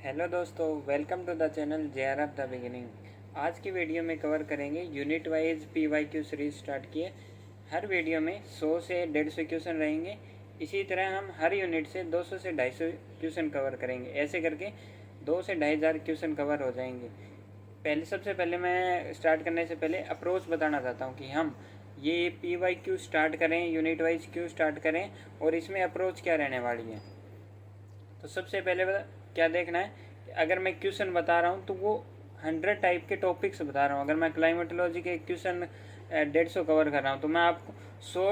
Hello दोस्तों, welcome to the channel JRF the beginning. आज की वीडियो में कवर करेंगे unit wise PYQ series start किए। हर वीडियो में 100 से 150 क्वेश्चन रहेंगे। इसी तरह हम हर यूनिट से 200 से 250 क्वेश्चन कवर करेंगे। ऐसे करके 2 से 2500 क्वेश्चन कवर हो जाएंगे। सबसे पहले मैं स्टार्ट करने से पहले अप्रोच बताना चाहता हूँ कि हम ये PYQ स्टार्ट करें, यूनिट वाइज क्यों स्टार्ट करें और इसमें अप्रोच क्या रहने वाली है। तो सबसे पहले क्या देखना है कि अगर मैं क्वेश्चन बता रहा हूँ तो वो 100 टाइप के टॉपिक्स बता रहा हूँ। अगर मैं क्लाइमेटोलॉजी के क्वेश्चन 150 कवर कर रहा हूँ तो मैं आपको 100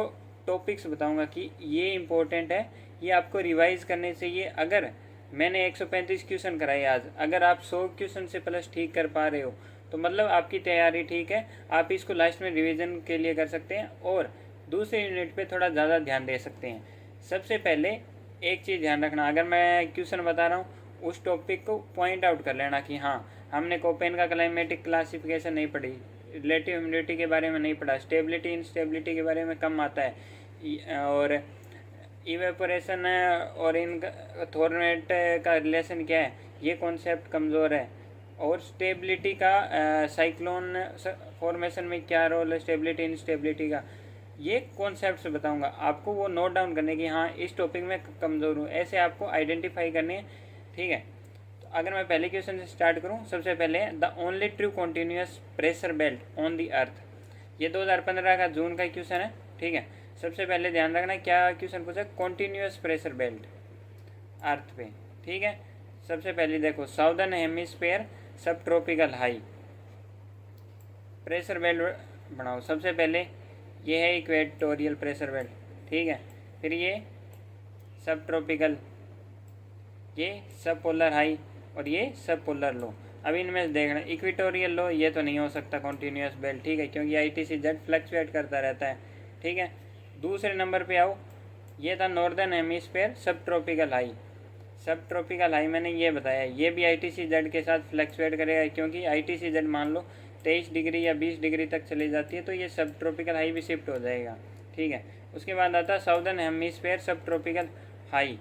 टॉपिक्स बताऊँगा कि ये इम्पोर्टेंट है, ये आपको रिवाइज करने चाहिए। अगर मैंने 135 क्वेश्चन कराए आज, अगर आप 100 क्वेश्चन से प्लस ठीक कर पा रहे हो तो मतलब आपकी तैयारी ठीक है। आप इसको लास्ट में रिवीजन के लिए कर सकते हैं और दूसरे यूनिट पे थोड़ा ज़्यादा ध्यान दे सकते हैं। सबसे पहले एक चीज़ ध्यान रखना, अगर मैं क्वेश्चन बता रहा हूँ उस टॉपिक को पॉइंट आउट कर लेना कि हाँ, हमने कोपेन का क्लाइमेटिक क्लासिफिकेशन नहीं पढ़ी, रिलेटिव ह्यूमिडिटी के बारे में नहीं पढ़ा, स्टेबिलिटी इंस्टेबिलिटी के बारे में कम आता है, और इवेपोरेशन और इन थॉर्नेट का रिलेशन क्या है, ये कॉन्सेप्ट कमज़ोर है। और स्टेबिलिटी का साइक्लोन फॉर्मेशन में क्या रोल है, स्टेबिलिटी इंस्टेबिलिटी का, ये कॉन्सेप्ट्स बताऊंगा आपको। वो नोट डाउन करने की हाँ इस टॉपिक में कमज़ोर हूँ, ऐसे आपको आइडेंटिफाई करने हैं। ठीक है, तो अगर मैं पहले क्वेश्चन से स्टार्ट करूँ, सबसे पहले the only true continuous pressure belt on the earth, ये 2015 का जून का क्वेश्चन है। ठीक है, सबसे पहले ध्यान रखना क्या क्वेश्चन पूछा, कॉन्टीन्यूस प्रेशर बेल्ट अर्थ पे। ठीक है, सबसे पहले देखो साउदर्न हेमिस्फेयर सब ट्रॉपिकल हाई प्रेशर बेल्ट बनाओ। सबसे पहले ये है इक्वेटोरियल प्रेशर बेल्ट। ठीक है, फिर ये सब ट्रॉपिकल, ये सब पोलर हाई और ये सब पोलर लो। अब इनमें देखना इक्वेटोरियल लो, ये तो नहीं हो सकता कॉन्टीन्यूस बेल्ट। ठीक है, क्योंकि ITCZ फ्लक्चुएट करता रहता है। ठीक है, दूसरे नंबर पे आओ, ये था नॉर्दर्न हेमिस्फेयर सब tropical high. Subtropical high मैंने ये बताया, ये भी ITCZ के साथ फ्लक्चुएट करेगा, क्योंकि ITCZ मान लो 23 डिग्री या 20 डिग्री तक चली जाती है तो ये सब ट्रॉपिकल हाई भी शिफ्ट हो जाएगा। ठीक है, उसके बाद आता है साउदर्न हेमिस्फेयर सब ट्रॉपिकल हाई।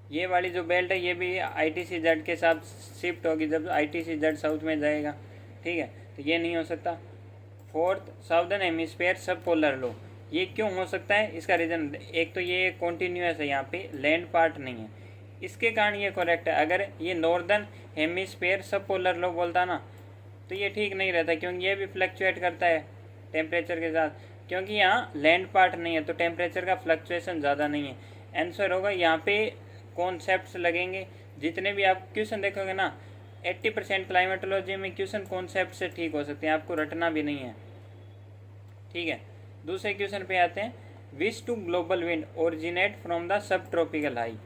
ये वाली जो बेल्ट है ये भी ITCZ के साथ शिफ्ट होगी जब ITCZ साउथ में जाएगा। ठीक है, तो ये नहीं हो सकता। फोर्थ, साउदर्न हेमिस्फेयर सब पोलर लो, ये क्यों हो सकता है, इसका रीज़न एक तो ये कॉन्टीन्यूस है, यहाँ पे लैंड पार्ट नहीं है, इसके कारण ये करेक्ट है। अगर ये नॉर्दर्न हेमिस्फेयर सब पोलर लो बोलता ना तो ये ठीक नहीं रहता, क्योंकि ये भी फ्लक्चुएट करता है टेम्परेचर के साथ, क्योंकि यहाँ लैंड पार्ट नहीं है तो टेम्परेचर का फ्लक्चुएशन ज़्यादा नहीं है। आंसर होगा यहाँ पे कॉन्सेप्ट्स लगेंगे। जितने भी आप क्वेश्चन देखोगे ना, 80% क्लाइमेटोलॉजी में क्वेश्चन कॉन्सेप्ट से ठीक हो सकते हैं, आपको रटना भी नहीं है। ठीक है, दूसरे क्वेश्चन पे आते हैं, which two global wind originate from the subtropical high.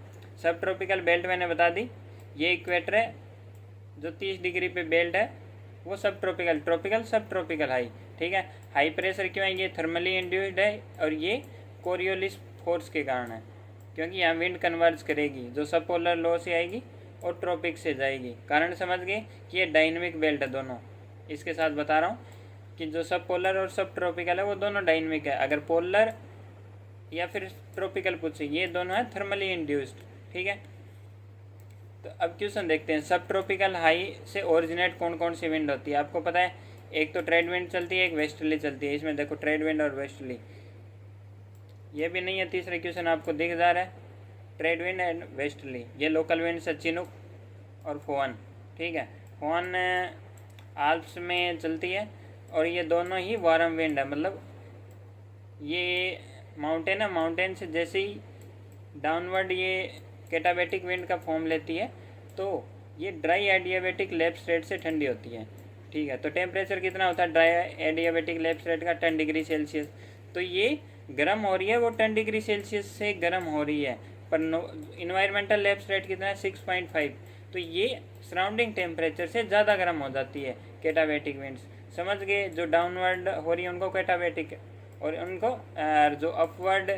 Subtropical belt मैंने बता दी, ये इक्वेटर है जो 30 डिग्री पे बेल्ट है, वो सब ट्रॉपिकल ट्रॉपिकल सब ट्रॉपिकल हाई। ठीक है, हाई प्रेशर क्यों है, ये थर्मली इंड्यूस्ड है और ये कोरियोलिस फोर्स के कारण है, क्योंकि यहाँ विंड कन्वर्ज करेगी जो सब पोलर लो से आएगी और ट्रॉपिक से जाएगी। कारण समझ गए कि ये डायनेमिक बेल्ट है दोनों। इसके साथ बता रहा हूँ कि जो सब पोलर और सब ट्रॉपिकल है वो दोनों डायनेमिक है। अगर पोलर या फिर ट्रॉपिकल पूछे, ये दोनों है थर्मली इंड्यूस्ड। ठीक है, तो अब क्वेश्चन देखते हैं, सब ट्रॉपिकल हाई से ओरिजिनेट कौन कौन सी विंड होती है। आपको पता है एक तो ट्रेड विंड चलती है, एक वेस्टर्ली चलती है। इसमें देखो ट्रेड विंड और वेस्टर्ली, ये भी नहीं है। तीसरा क्वेश्चन आपको दिख जा रहा है, ट्रेड विंड एंड वेस्टर्ली। ये लोकल विंड से चिनुक और फोन। ठीक है, फोन आल्प्स में चलती है और ये दोनों ही वार्म विंड है, मतलब ये माउंटेन है, माउंटेन से जैसे ही डाउनवर्ड ये कैटाबेटिक विंड का फॉर्म लेती है तो ये ड्राई एडियाबेटिक लेफ्ट से ठंडी होती है। ठीक है, तो टेम्परेचर कितना होता है ड्राई एडियाबेटिक लेफ्ट का, 10 डिग्री सेल्सियस। तो ये गर्म हो रही है, वो 10 डिग्री सेल्सियस से गर्म हो रही है, पर इन्वायरमेंटल लेफ्ट कितना है 6.5, तो ये सराउंडिंग टेम्परेचर से ज़्यादा गर्म हो जाती है कैटाबेटिक विंड्स। समझ गए, जो डाउनवर्ड हो रही है उनको कैटाबेटिक, और उनको जो अपवर्ड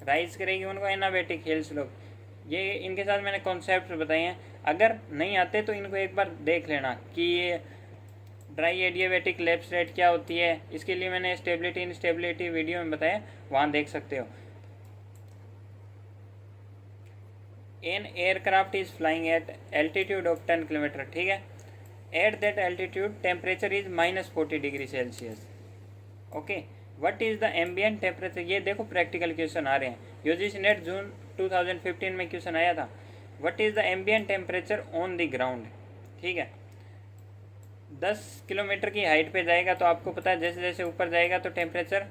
राइज करेगी उनको एनाबेटिक हिल्स लोग। ये इनके साथ मैंने कॉन्सेप्ट बताए हैं, अगर नहीं आते तो इनको एक बार देख लेना कि ये ड्राई एडियाबेटिक लेफ्ट रेट क्या होती है। इसके लिए मैंने स्टेबिलिटी इनस्टेबिलिटी वीडियो में बताया, वहाँ देख सकते हो। An aircraft is flying eight altitude of 10 kilometre, ठीक है। At that altitude temperature is -40 degree Celsius. Okay, what is the ambient temperature. ये देखो प्रैक्टिकल क्वेश्चन आ रहे हैं, यूजीसी नेट जून 2015 में क्वेश्चन आया था। What is the ambient temperature on the ground, ठीक है। 10 किलोमीटर की हाइट पे जाएगा तो आपको पता है जैसे जैसे ऊपर जाएगा तो टेम्परेचर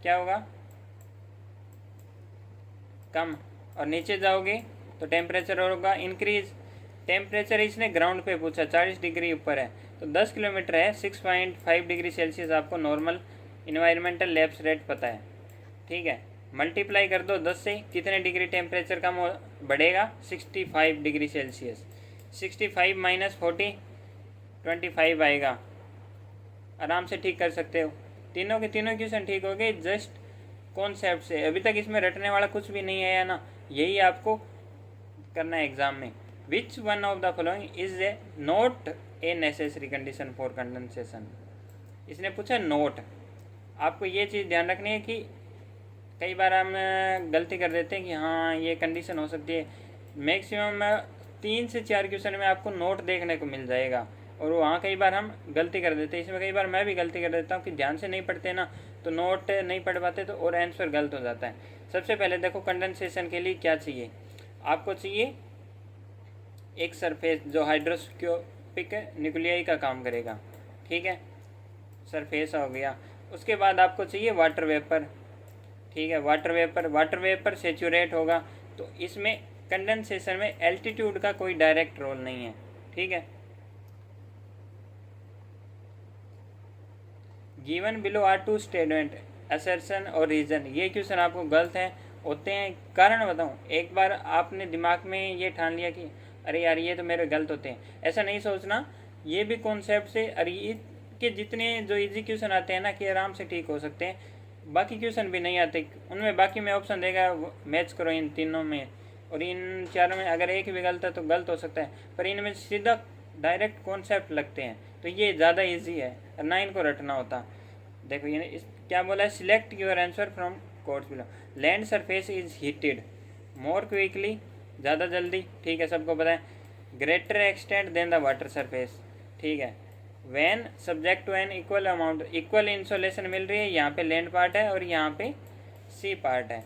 क्या होगा, कम, और नीचे जाओगे तो टेम्परेचर होगा इंक्रीज। टेम्परेचर इसने ग्राउंड पे पूछा, 40 डिग्री ऊपर है, तो 10 किलोमीटर है, 6.5 डिग्री सेल्सियस आपको नॉर्मल इन्वायरमेंटल लैप्स रेट पता है, ठीक है। मल्टीप्लाई कर दो 10 से, कितने डिग्री टेम्परेचर कम बढ़ेगा, 65 डिग्री सेल्सियस। 65 माइनस 40 25 आएगा, आराम से ठीक कर सकते हो। तीनों के तीनों क्वेश्चन ठीक हो गए जस्ट कॉन्सेप्ट से। अभी तक इसमें रटने वाला कुछ भी नहीं है ना, यही आपको करना है एग्जाम में। विच one of the following is a not a necessary condition for condensation. इसने पूछा नोट। आपको ये चीज़ ध्यान रखनी है कि कई बार हम गलती कर देते हैं कि हाँ ये कंडीशन हो सकती है। मैक्सिमम 3 से 4 क्वेश्चन में आपको नोट देखने को मिल जाएगा, और वहाँ कई बार हम गलती कर देते हैं। इसमें कई बार मैं भी गलती कर देता हूँ कि ध्यान से नहीं पढ़ते ना, तो नोट नहीं पढ़ पाते तो और आंसर गलत हो जाता है। सबसे पहले देखो कंडेंसेशन के लिए क्या चाहिए, आपको चाहिए एक सरफेस जो हाइड्रोस्कोपिक न्यूक्लियाई का काम करेगा, ठीक है, सरफेस हो गया। उसके बाद आपको चाहिए वाटर वेपर, ठीक है, वाटर वेपर सेचुरेट होगा। तो इसमें कंडेंसेशन में एल्टीट्यूड का कोई डायरेक्ट रोल नहीं है, ठीक है। Given below are two statement assertion और रीजन। ये क्वेश्चन आपको गलत है होते हैं, कारण बताऊं। एक बार आपने दिमाग में ये ठान लिया कि अरे यार ये तो मेरे गलत होते हैं, ऐसा नहीं सोचना। ये भी कॉन्सेप्ट से, अरे के जितने जो इजी क्वेश्चन आते हैं ना कि आराम से ठीक हो सकते हैं, बाकी क्वेश्चन भी नहीं आते उनमें। बाकी में ऑप्शन देगा मैच करो इन तीनों में, और इन चारों में अगर एक भी गलत है तो गलत हो सकता है, पर इनमें सीधा डायरेक्ट कॉन्सेप्ट लगते हैं, तो ये ज़्यादा इजी है और ना इनको रटना होता। देखो ये क्या बोला है, select your answer from codes below. Land surface is heated more quickly, ज़्यादा जल्दी, ठीक है, सबको पता है। Greater extent than the water surface, ठीक है। When subject to an equal amount, equal insolation मिल रही है, यहाँ पे लैंड पार्ट है और यहाँ पे सी पार्ट है,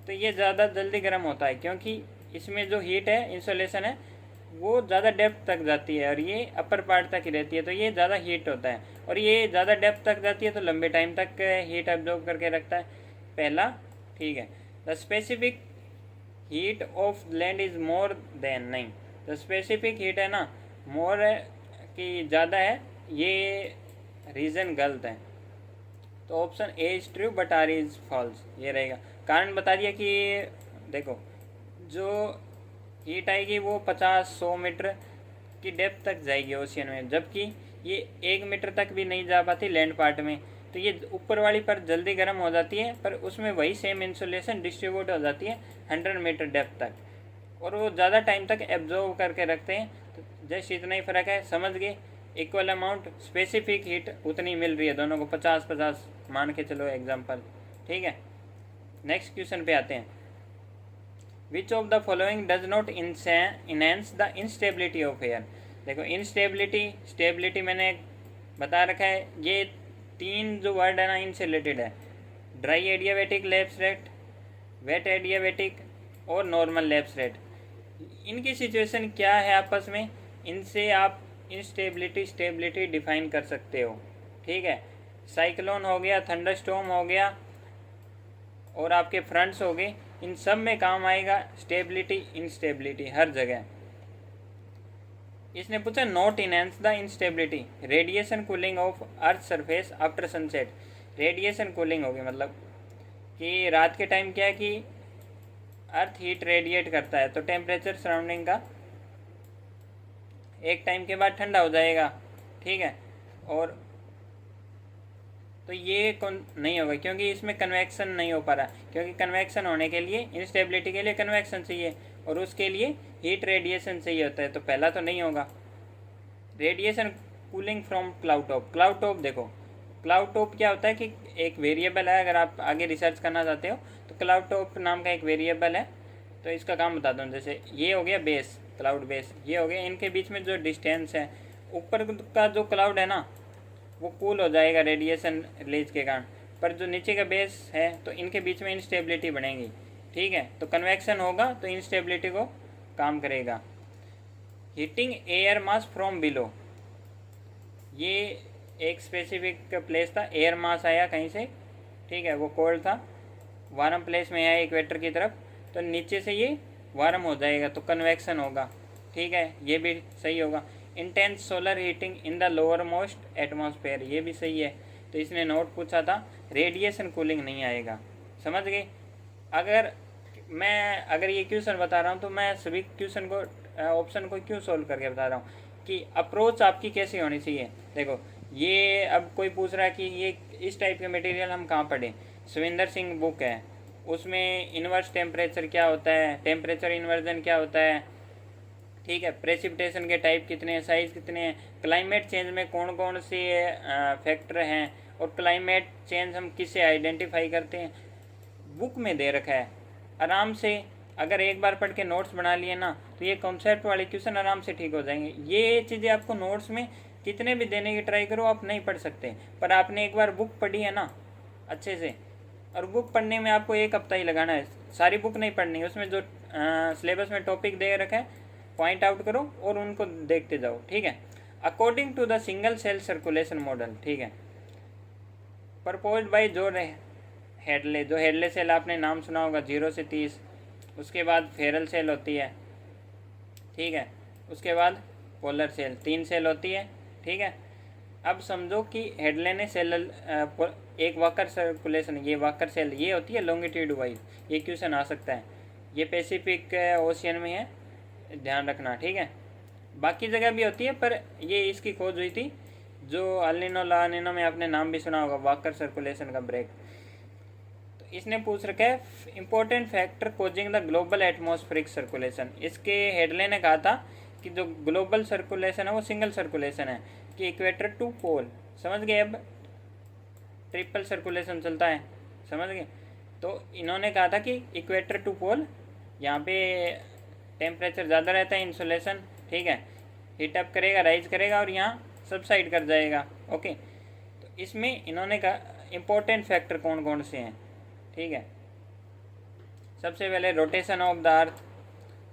तो ये ज़्यादा जल्दी गर्म होता है क्योंकि इसमें जो हीट है, इंसोलेशन है, वो ज़्यादा डेप्थ तक जाती है और ये अपर पार्ट तक ही रहती है, तो ये ज़्यादा हीट होता है। और ये ज़्यादा डेप्थ तक जाती है तो लंबे टाइम तक हीट एब्जॉर्ब करके रखता है, पहला, ठीक है। The specific heat of land is more than, नहीं, द स्पेसिफिक हीट है ना, मोर है कि ज़्यादा है, ये रीज़न गलत है। तो option A is true but R is false, ये रहेगा। कारण बता दिया कि देखो जो हीट आएगी वो 50-100 मीटर की डेप्थ तक जाएगी ओशियन में, जबकि ये 1 मीटर तक भी नहीं जा पाती लैंड पार्ट में। तो ये ऊपर वाली पर जल्दी गर्म हो जाती है, पर उसमें वही सेम इंसुलेशन डिस्ट्रीब्यूट हो जाती है 100 मीटर डेप्थ तक, और वो ज़्यादा टाइम तक एब्जॉर्व करके रखते हैं। तो जैसे इतना ही फ़र्क है, समझ गए। इक्वल अमाउंट स्पेसिफिक हीट उतनी मिल रही है दोनों को, 50-50 मान के चलो एग्जाम्पल, ठीक है। नेक्स्ट क्वेश्चन पे आते हैं। विच of the following does not enhance the instability of air. देखो इंस्टेबिलिटी, स्टेबिलिटी मैंने बता रखा है, ये 3 जो वर्ड है ना इनसे रिलेटेड है। Dry adiabatic lapse rate, wet adiabatic और नॉर्मल लैप्स रेट। इनकी सिचुएशन क्या है आपस में, इनसे आप इंस्टेबिलिटी स्टेबिलिटी डिफाइन कर सकते हो, ठीक है। साइक्लोन हो गया, थंडरस्टॉर्म हो गया और आपके फ्रंट्स हो गए, इन सब में काम आएगा स्टेबिलिटी इंस्टेबिलिटी हर जगह। इसने पूछा not enhance the instability, radiation cooling of earth surface after sunset. Radiation cooling होगी मतलब कि रात के टाइम क्या है कि अर्थ हीट रेडिएट करता है, तो टेम्परेचर सराउंडिंग का एक टाइम के बाद ठंडा हो जाएगा, ठीक है। और तो ये कौन नहीं होगा क्योंकि इसमें कन्वेक्शन नहीं हो पा रहा, क्योंकि कन्वेक्शन होने के लिए, इंस्टेबिलिटी के लिए कन्वेक्शन चाहिए और उसके लिए हीट रेडिएशन चाहिए होता है, तो पहला तो नहीं होगा। Radiation cooling from cloud top. Cloud top देखो, क्लाउड टॉप क्या होता है कि एक वेरिएबल है, अगर आप आगे रिसर्च करना चाहते हो तो क्लाउड टॉप नाम का एक वेरिएबल है, तो इसका काम बताता हूँ। जैसे ये हो गया बेस, क्लाउड बेस, ये हो गया, इनके बीच में जो डिस्टेंस है, ऊपर का जो क्लाउड है ना वो कूल हो जाएगा रेडिएशन रिलीज के कारण, पर जो नीचे का बेस है तो इनके बीच में इंस्टेबिलिटी बनेगी। ठीक है, तो कन्वेक्शन होगा तो इंस्टेबिलिटी को काम करेगा। Heating air mass from below, ये एक स्पेसिफिक प्लेस था, एयर मास आया कहीं से, ठीक है, वो कोल्ड था, वार्म प्लेस में आया इक्वेटर की तरफ, तो नीचे से ये वार्म हो जाएगा तो कन्वेक्शन होगा। ठीक है, ये भी सही होगा। Intense solar heating in the lower most atmosphere, ये भी सही है। तो इसने नोट पूछा था, रेडिएशन कूलिंग नहीं आएगा। समझ गए? अगर ये क्वेश्चन बता रहा हूँ तो मैं सभी क्वेश्चन को ऑप्शन को क्यों सोल्व करके बता रहा हूँ कि अप्रोच आपकी कैसी होनी चाहिए। देखो, ये अब कोई पूछ रहा है कि ये इस टाइप के मटेरियल हम कहाँ पढ़ें। सुविंदर सिंह बुक है, उसमें इन्वर्स टेम्परेचर क्या होता है, टेम्परेचर इन्वर्जन क्या होता है, ठीक है, प्रेसिपिटेशन के टाइप कितने हैं, साइज कितने हैं, क्लाइमेट चेंज में कौन कौन से फैक्टर हैं, और क्लाइमेट चेंज हम किससे आइडेंटिफाई करते हैं, बुक में दे रखा है। आराम से अगर एक बार पढ़ के नोट्स बना लिए ना तो ये कॉन्सेप्ट वाले क्वेश्चन आराम से ठीक हो जाएंगे। ये चीज़ें आपको नोट्स में कितने भी देने की ट्राई करो, आप नहीं पढ़ सकते, पर आपने एक बार बुक पढ़ी है ना अच्छे से, और बुक पढ़ने में आपको एक हफ्ता ही लगाना है, सारी बुक नहीं पढ़नी है। उसमें जो सिलेबस में टॉपिक दे रखा है पॉइंट आउट करो और उनको देखते जाओ। ठीक है, according to the single cell circulation model, ठीक है, प्रपोज्ड बाय जॉन हेडले, जो हेडले सेल आपने नाम सुना होगा 0 से 30, उसके बाद फेरल सेल होती है, ठीक है, उसके बाद पोलर सेल, 3 सेल होती है। ठीक है, अब समझो कि हेडले ने सेल एक वाकर सर्कुलेशन, ये वाकर सेल ये होती है लॉन्गिट्यूड वाइज, ये क्वेश्चन आ सकता है, ये पैसिफिक ओशियन में है, ध्यान रखना। ठीक है, बाकी जगह भी होती है पर ये इसकी खोज हुई थी, जो अलिनो लानिनो में आपने नाम भी सुना होगा, वाकर सर्कुलेशन का ब्रेक। तो इसने पूछ रखा है important factor causing the global atmospheric circulation. इसके हेडले ने कहा था कि जो ग्लोबल सर्कुलेशन है वो सिंगल सर्कुलेशन है, कि इक्वेटर टू पोल, समझ गए, अब ट्रिपल सर्कुलेशन चलता है, समझ गए। तो इन्होंने कहा था कि इक्वेटर टू पोल, यहाँ पे टेम्परेचर ज़्यादा रहता है, इंसुलेशन, ठीक है, हीट अप करेगा, राइज करेगा और यहाँ सबसाइड कर जाएगा। ओके, तो इसमें इन्होंने कहा इम्पोर्टेंट फैक्टर कौन कौन से हैं। ठीक है, सबसे पहले rotation of the earth,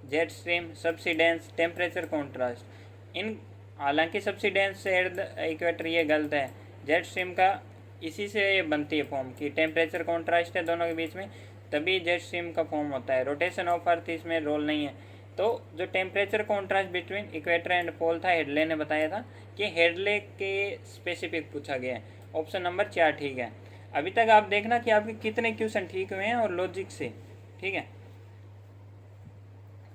jet stream, subsidence, temperature contrast. इन हालांकि सबसिडेंस से इक्वेटर ये गलत है, जेट स्ट्रीम का इसी से बनती है फॉर्म की टेम्परेचर कॉन्ट्रास्ट है दोनों के बीच में, तभी जेट स्ट्रीम का फॉर्म होता है। रोटेशन ऑफ अर्थ इसमें रोल नहीं है। तो जो temperature contrast between equator and pole था, हेडले ने बताया था कि हेडले के स्पेसिफिक पूछा गया है। ऑप्शन नंबर 4 ठीक है। अभी तक आप देखना कि आपके कितने क्वेश्चन ठीक हुए हैं और लॉजिक से। ठीक है,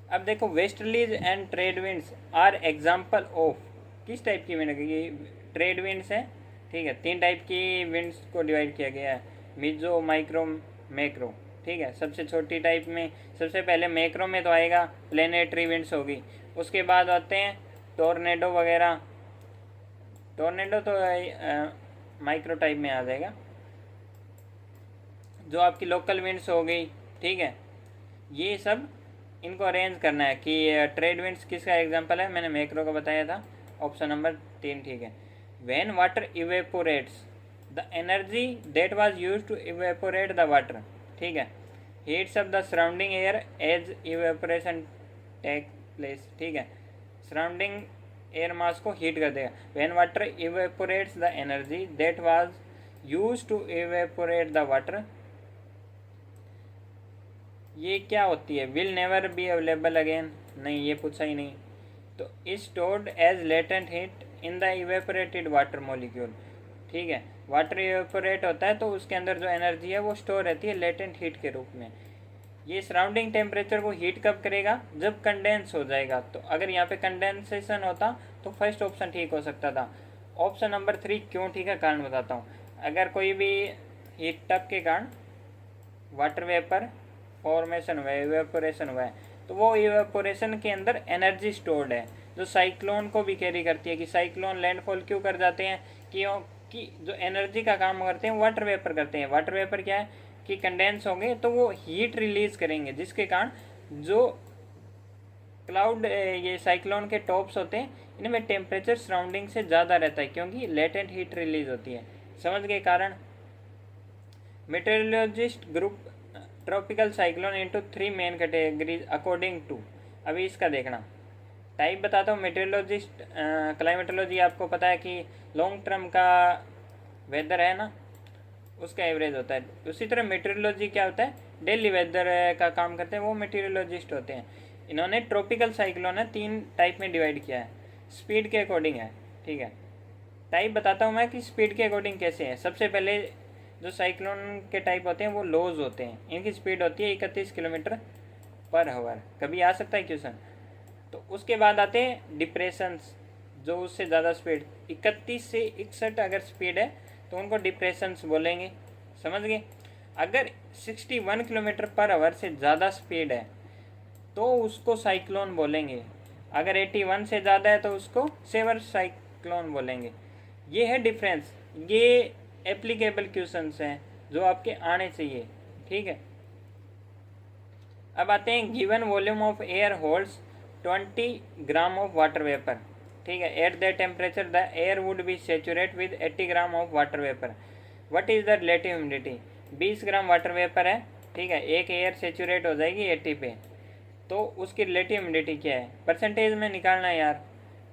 अब देखो, westerlies and trade winds are example of किस टाइप की विंड, ये ट्रेड विंड्स है। ठीक है, 3 टाइप की विंड्स को डिवाइड किया गया है, मिजो, माइक्रो, मैक्रो। ठीक है, सबसे छोटी टाइप में सबसे पहले मैक्रो में तो आएगा प्लेनेटरी विंड्स होगी, उसके बाद आते हैं टोर्नेडो वगैरह, टोर्नेडो तो माइक्रो टाइप में आ जाएगा, जो आपकी लोकल विंड्स हो गई। ठीक है, ये सब इनको अरेंज करना है कि ट्रेड विंड्स किसका एग्जांपल है, मैंने मैक्रो का बताया था। ऑप्शन नंबर 3 ठीक है। When water evaporates the energy that was used to evaporate the water, ठीक है, heats up the surrounding air as evaporation take place. ठीक है, सराउंडिंग एयर मास को हीट कर देगा। When water evaporates the energy that was used to evaporate the water, ये क्या होती है, will never be available again, नहीं ये पूछा ही नहीं। तो is stored as latent heat in the evaporated water molecule. ठीक है, वाटर इवेपोरेट होता है तो उसके अंदर जो एनर्जी है वो स्टोर रहती है लेटेंट हीट के रूप में। ये सराउंडिंग टेम्परेचर को हीट कब करेगा, जब कंडेंस हो जाएगा। तो अगर यहाँ पे कंडेंसेशन होता तो फर्स्ट ऑप्शन ठीक हो सकता था। ऑप्शन नंबर 3 क्यों ठीक है, कारण बताता हूँ। अगर कोई भी हीट अप के कारण वाटर वेपर फॉर्मेशन हुआ है, इवेपोरेशन हुआ है, तो वो इवेपोरेशन के अंदर एनर्जी स्टोर्ड है, जो साइक्लोन को भी कैरी करती है। कि साइक्लोन लैंडफॉल क्यों कर जाते हैं, क्योंकि जो एनर्जी का काम करते हैं वाटर वेपर करते हैं। वाटर वेपर क्या है कि कंडेंस होंगे तो वो हीट रिलीज करेंगे, जिसके कारण जो क्लाउड ये साइक्लोन के टॉप्स होते हैं इनमें टेम्परेचर सराउंडिंग से ज़्यादा रहता है क्योंकि लेटेंट हीट रिलीज होती है। समझ गए कारण। Meteorologist group tropical cyclone into 3 main categories according to. अभी इसका देखना टाइप बताता हूँ। मेटेरोलॉजिस्ट क्लाइमेटोलॉजी आपको पता है कि लॉन्ग टर्म का वेदर है ना, उसका एवरेज होता है। उसी तरह मेटेरोलॉजी क्या होता है, डेली वेदर का काम करते हैं, वो मेटेरोलॉजिस्ट होते हैं। इन्होंने ट्रॉपिकल साइक्लोन है 3 टाइप में डिवाइड किया है, स्पीड के अकॉर्डिंग है। ठीक है, टाइप बताता हूँ मैं कि स्पीड के अकॉर्डिंग कैसे है। सबसे पहले जो साइक्लोन के टाइप होते हैं वो लोज होते हैं, इनकी स्पीड होती है 31 किलोमीटर पर आवर। कभी आ सकता है क्वेश्चन। तो उसके बाद आते हैं डिप्रेशंस, जो उससे ज़्यादा स्पीड 31 से 61 अगर स्पीड है तो उनको डिप्रेशंस बोलेंगे। समझ गए। अगर 61 किलोमीटर पर आवर से ज़्यादा स्पीड है तो उसको साइक्लोन बोलेंगे। अगर 81 से ज़्यादा है तो उसको सेवर साइक्लोन बोलेंगे। ये है डिफरेंस। ये एप्लीकेबल क्वेश्चंस हैं जो आपके आने चाहिए। ठीक है, अब आते हैं given volume of air holds 20 gram of water vapour. ठीक है, at the temperature the air would be saturate with 80 gram of water vapour. What is the relative humidity. 20 gram water vapour है, ठीक है, एक एयर सेचुरेट हो जाएगी 80 पे, तो उसकी रिलेटिव ह्यूमिडिटी क्या है। परसेंटेज में निकालना है यार।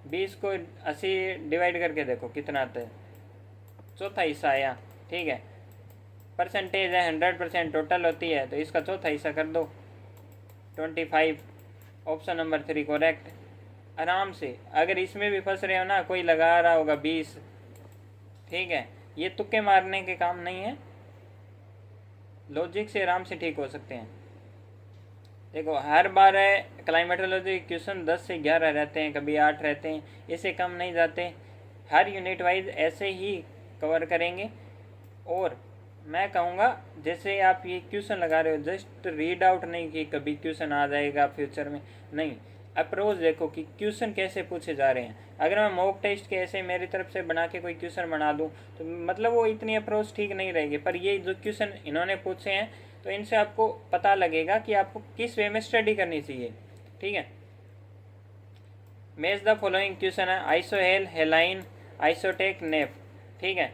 20 को 80 डिवाइड करके देखो कितना आता है, चौथा हिस्सा आया। ठीक है, परसेंटेज है 100% टोटल होती है, तो इसका चौथा हिस्सा कर दो 25। Option number 3 correct. आराम से, अगर इसमें भी फंस रहे हो ना, कोई लगा रहा होगा 20। ठीक है, ये तुक्के मारने के काम नहीं है, लॉजिक से आराम से ठीक हो सकते हैं। देखो हर बार है क्लाइमेटोलॉजी क्वेश्चन 10 से 11 रहते हैं, कभी 8 रहते हैं, इससे कम नहीं जाते। हर यूनिट वाइज ऐसे ही कवर करेंगे। और मैं कहूँगा जैसे आप ये क्वेश्चन लगा रहे हो, जस्ट रीड आउट नहीं कि कभी क्वेश्चन आ जाएगा फ्यूचर में, नहीं, अप्रोच देखो कि क्वेश्चन कैसे पूछे जा रहे हैं। अगर मैं मॉक टेस्ट के ऐसे मेरी तरफ से बना के कोई क्वेश्चन बना दूँ तो मतलब वो इतनी अप्रोच ठीक नहीं रहेगी। पर ये जो क्वेश्चन इन्होंने पूछे हैं तो इनसे आपको पता लगेगा कि आपको किस वे में स्टडी करनी चाहिए। ठीक है, मैच द फॉलोइंग क्वेश्चन है, आइसोहेल, हेलाइन, आइसोटेक, नेफ। ठीक है,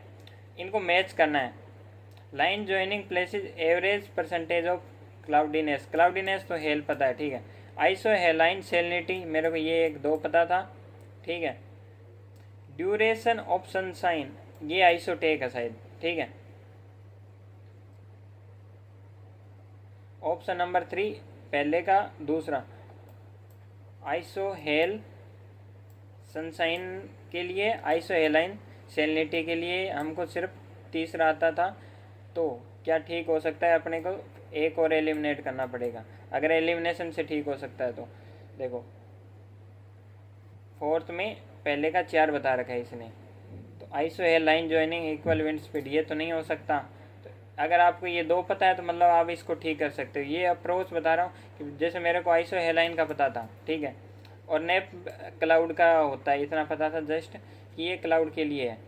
इनको मैच करना है। Line joining places average percentage of cloudiness. Cloudiness तो हेल पता है। ठीक है, आइसो हेलाइन सेलिनिटी मेरे को ये 1-2 पता था। ठीक है, ड्यूरेशन ऑफ सनशाइन ये आइसोटेक है शायद। ठीक है, ऑप्शन नंबर 3 पहले का दूसरा आइसोहेल सनशाइन के लिए, आइसोहेलाइन सेलिनिटी के लिए हमको सिर्फ तीसरा आता था। तो क्या ठीक हो सकता है, अपने को एक और एलिमिनेट करना पड़ेगा। अगर एलिमिनेशन से ठीक हो सकता है तो देखो फोर्थ में पहले का 4 बता रखा है इसने, तो isohel line joining equal wind speed ये तो नहीं हो सकता। तो अगर आपको ये 2 पता है तो मतलब आप इसको ठीक कर सकते हो। ये अप्रोच बता रहा हूँ कि जैसे मेरे को आइसोहेल लाइन का पता था, ठीक है, और नेप क्लाउड का होता है, इतना पता था जस्ट कि ये क्लाउड के लिए है।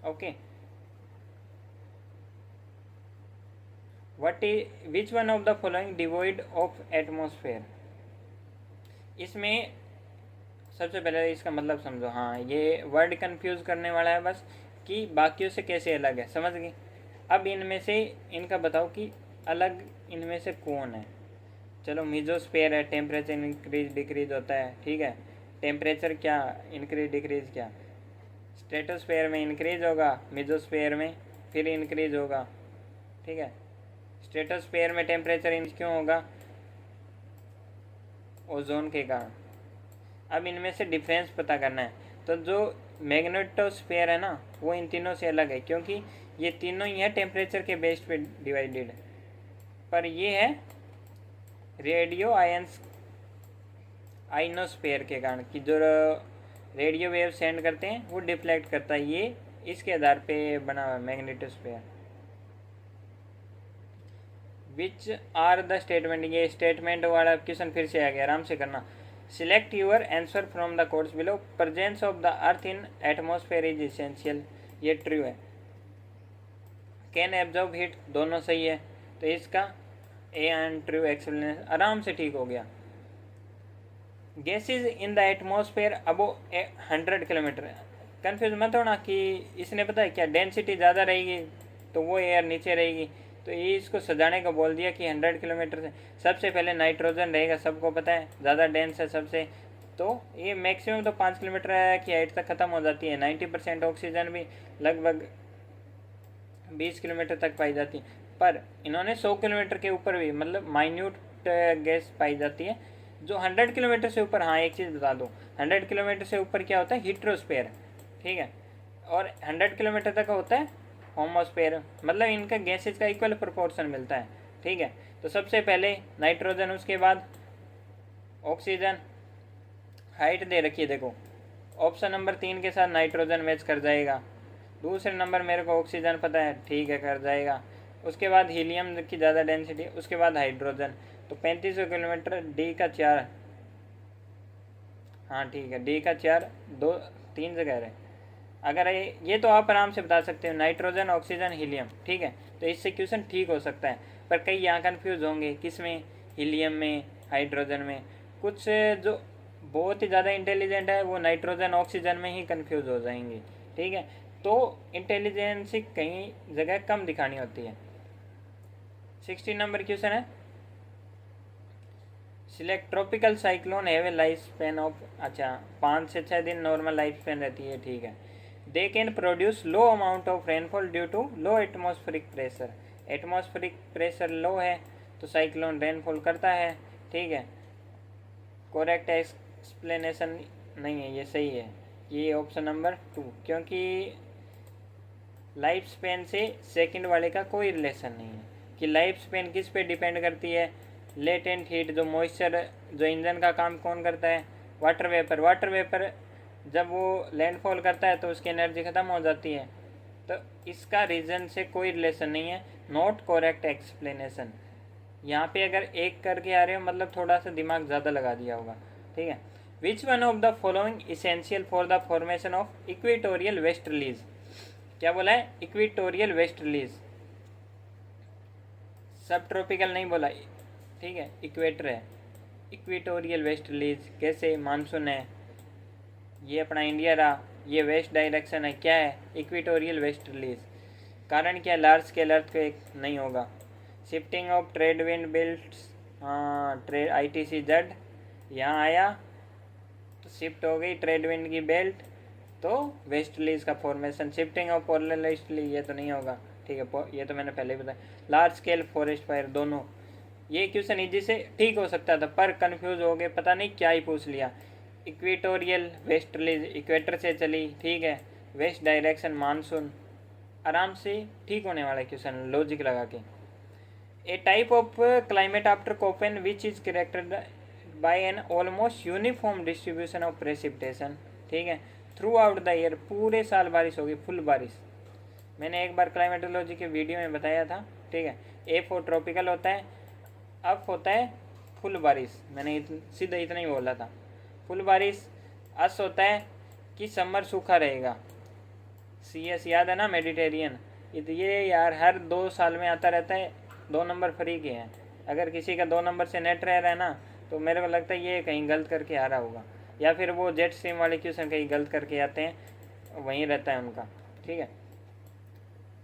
Okay, which one of the following devoid of atmosphere. इसमें सबसे पहले इसका मतलब समझो। हाँ, ये वर्ड कंफ्यूज करने वाला है बस कि बाकियों से कैसे अलग है, समझ गए। अब इनमें से इनका बताओ कि अलग इनमें से कौन है। चलो, मीजोस्फेयर है, टेम्परेचर इंक्रीज डिक्रीज होता है। ठीक है, टेम्परेचर क्या इंक्रीज डिक्रीज क्या, स्ट्रेटोस्फेयर में इंक्रीज होगा, मीजोस्फेयर में फिर इंक्रीज होगा। ठीक है, स्ट्रेटोस्फेयर में टेम्परेचर इंक्रीज क्यों होगा, ओजोन के कारण। अब इनमें से डिफरेंस पता करना है। तो जो मैग्नेटोस्फेयर है ना, वो इन तीनों से अलग है क्योंकि ये तीनों ही है टेम्परेचर के बेस पे डिवाइडेड। पर ये है रेडियो आइनोस्फेयर के कारण कि जो रेडियो वेव सेंड करते हैं वो डिफ्लेक्ट करता है, ये इसके आधार पे बना हुआ magnetosphere. Which are the statement, ये स्टेटमेंट वाला क्वेश्चन फिर से आ गया, आराम से करना। Select your answer from the codes below. Presence of the earth in atmosphere is essential, ये ट्रू है। कैन एब्जॉर्ब हीट, दोनों सही है। तो इसका ए एंड ट्रू एक्सप्लेनेशन, आराम से ठीक हो गया। Gases in the atmosphere above 100 kilometre, confuse मत होना कि इसने पता है क्या डेंसिटी ज़्यादा रहेगी तो वो एयर नीचे रहेगी, तो ये इसको सजाने को बोल दिया कि 100 किलोमीटर से। सबसे पहले नाइट्रोजन रहेगा, सबको पता है ज़्यादा डेंस है सबसे, तो ये मैक्सिमम तो 5 किलोमीटर की हाइट तक ख़त्म हो जाती है। 90% ऑक्सीजन भी लगभग 20 किलोमीटर तक पाई जाती है, पर इन्होंने 100 किलोमीटर के ऊपर भी मतलब माइन्यूट गैस पाई जाती है। जो 100 किलोमीटर से ऊपर, हाँ एक चीज़ बता दूँ, 100 किलोमीटर से ऊपर क्या होता है, हीट्रोस्फेयर, ठीक है, और 100 किलोमीटर तक होता है होमोस्फेयर, मतलब इनका गैसेज का इक्वल प्रोपोर्शन मिलता है, ठीक है। तो सबसे पहले नाइट्रोजन, उसके बाद ऑक्सीजन, हाइट दे रखी है देखो, ऑप्शन नंबर 3 के साथ नाइट्रोजन मैच कर जाएगा। दूसरे नंबर मेरे को ऑक्सीजन पता है, ठीक है कर जाएगा। उसके बाद हीलियम की ज़्यादा डेंसिटी, उसके बाद हाइड्रोजन, तो 3500 किलोमीटर, डी का 4, हाँ ठीक है डी का 4, 2 3 जगह रहे। अगर ये तो आप आराम से बता सकते हो, नाइट्रोजन ऑक्सीजन हीलियम, ठीक है, तो इससे क्वेश्चन ठीक हो सकता है। पर कई यहाँ कन्फ्यूज़ होंगे, किस में, हीलियम में, हाइड्रोजन में। कुछ जो बहुत ही ज़्यादा इंटेलिजेंट है वो नाइट्रोजन ऑक्सीजन में ही कन्फ्यूज़ हो जाएंगे, ठीक है। तो इंटेलिजेंस कहीं जगह कम दिखानी होती है। 16 नंबर क्वेश्चन है, select tropical cyclone have A life span of, अच्छा 5 से 6 दिन नॉर्मल लाइफ स्पेन रहती है, ठीक है। They can produce low amount of rainfall due to low atmospheric pressure, atmospheric pressure low है तो साइक्लोन रेनफॉल करता है, ठीक है। करेक्ट एक्सप्लेनेशन नहीं है, ये सही है, ये ऑप्शन नंबर 2, क्योंकि लाइफ स्पेन से सेकंड वाले का कोई रिलेशन नहीं है। कि लाइफ स्पेन किस पे डिपेंड करती है, लेटेंट हीट, जो मॉइस्चर, जो इंजन का काम कौन करता है, वाटर वेपर, वाटर वेपर जब वो लैंडफॉल करता है तो उसकी एनर्जी ख़त्म हो जाती है, तो इसका रीज़न से कोई रिलेशन नहीं है। नॉट करेक्ट एक्सप्लेनेशन, यहाँ पे अगर एक करके आ रहे हो मतलब थोड़ा सा दिमाग ज़्यादा लगा दिया होगा, ठीक है। विच one of the following essential for the formation of equatorial westerlies, क्या बोला है, इक्वेटोरियल वेस्टर्लीज, सब ट्रॉपिकल नहीं बोला, ठीक है, इक्वेटर है। इक्वेटोरियल वेस्टर्लीज कैसे, मानसून है, ये अपना इंडिया रहा, ये वेस्ट डायरेक्शन है, क्या है, इक्वेटोरियल वेस्टर्लीज। कारण क्या, लार्ज स्केल अर्थक्वेक नहीं होगा। Shifting of trade wind belts, हाँ ट्रेड ITCZ यहाँ आया तो शिफ्ट हो गई ट्रेड विंड की बेल्ट, तो वेस्टर्लीज का formation. Shifting of polar westerly ये तो नहीं होगा, ठीक है, ये तो मैंने पहले ही बताया। लार्ज स्केल फॉरेस्ट फायर, दोनों। ये क्वेश्चन इजी से ठीक हो सकता था, पर कंफ्यूज हो गए, पता नहीं क्या ही पूछ लिया। इक्वेटोरियल वेस्टर्लीज, इक्वेटर से चली, ठीक है, वेस्ट डायरेक्शन मानसून, आराम से ठीक होने वाला क्वेश्चन लॉजिक लगा के। A type of climate after Koppen which is characterized by an almost uniform distribution of precipitation, ठीक है, थ्रू आउट द ईयर, पूरे साल बारिश होगी, फुल बारिश। मैंने एक बार क्लाइमेटोलॉजी के वीडियो में बताया था, ठीक है। ए फॉर ट्रॉपिकल होता है, अब होता है फुल बारिश, मैंने सीधा इतना ही बोला था, फुल बारिश। अस होता है कि समर सूखा रहेगा। CS याद है ना, मेडिटेरियन, ये यार हर 2 साल में आता रहता है, 2 नंबर फ्री के हैं। अगर किसी का 2 नंबर से नेट रह रहा है ना, तो मेरे को लगता है ये कहीं गलत करके आ रहा होगा, या फिर वो जेट स्ट्रीम वाले क्वेश्चन कहीं गलत करके आते हैं, वहीं रहता है उनका, ठीक है।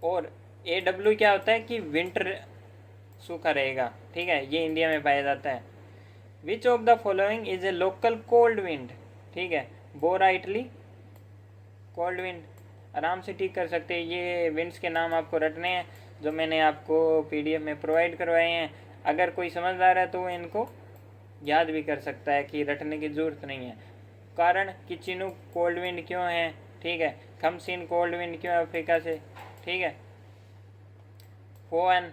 और AW क्या होता है कि विंटर सूखा रहेगा, ठीक है, ये इंडिया में पाया जाता है। Which of the following is a local cold wind, ठीक है, बोरा इटली, कोल्ड विंड, आराम से ठीक कर सकते हैं। ये विंड्स के नाम आपको रटने हैं, जो मैंने आपको PDF में प्रोवाइड करवाए हैं। अगर कोई समझदार है तो वो इनको याद भी कर सकता है, कि रटने की ज़रूरत नहीं है। कारण कि चिनूक कोल्ड विंड क्यों है, ठीक है, खमसीन कोल्ड विंड क्यों है अफ्रीका से, ठीक है, फोन,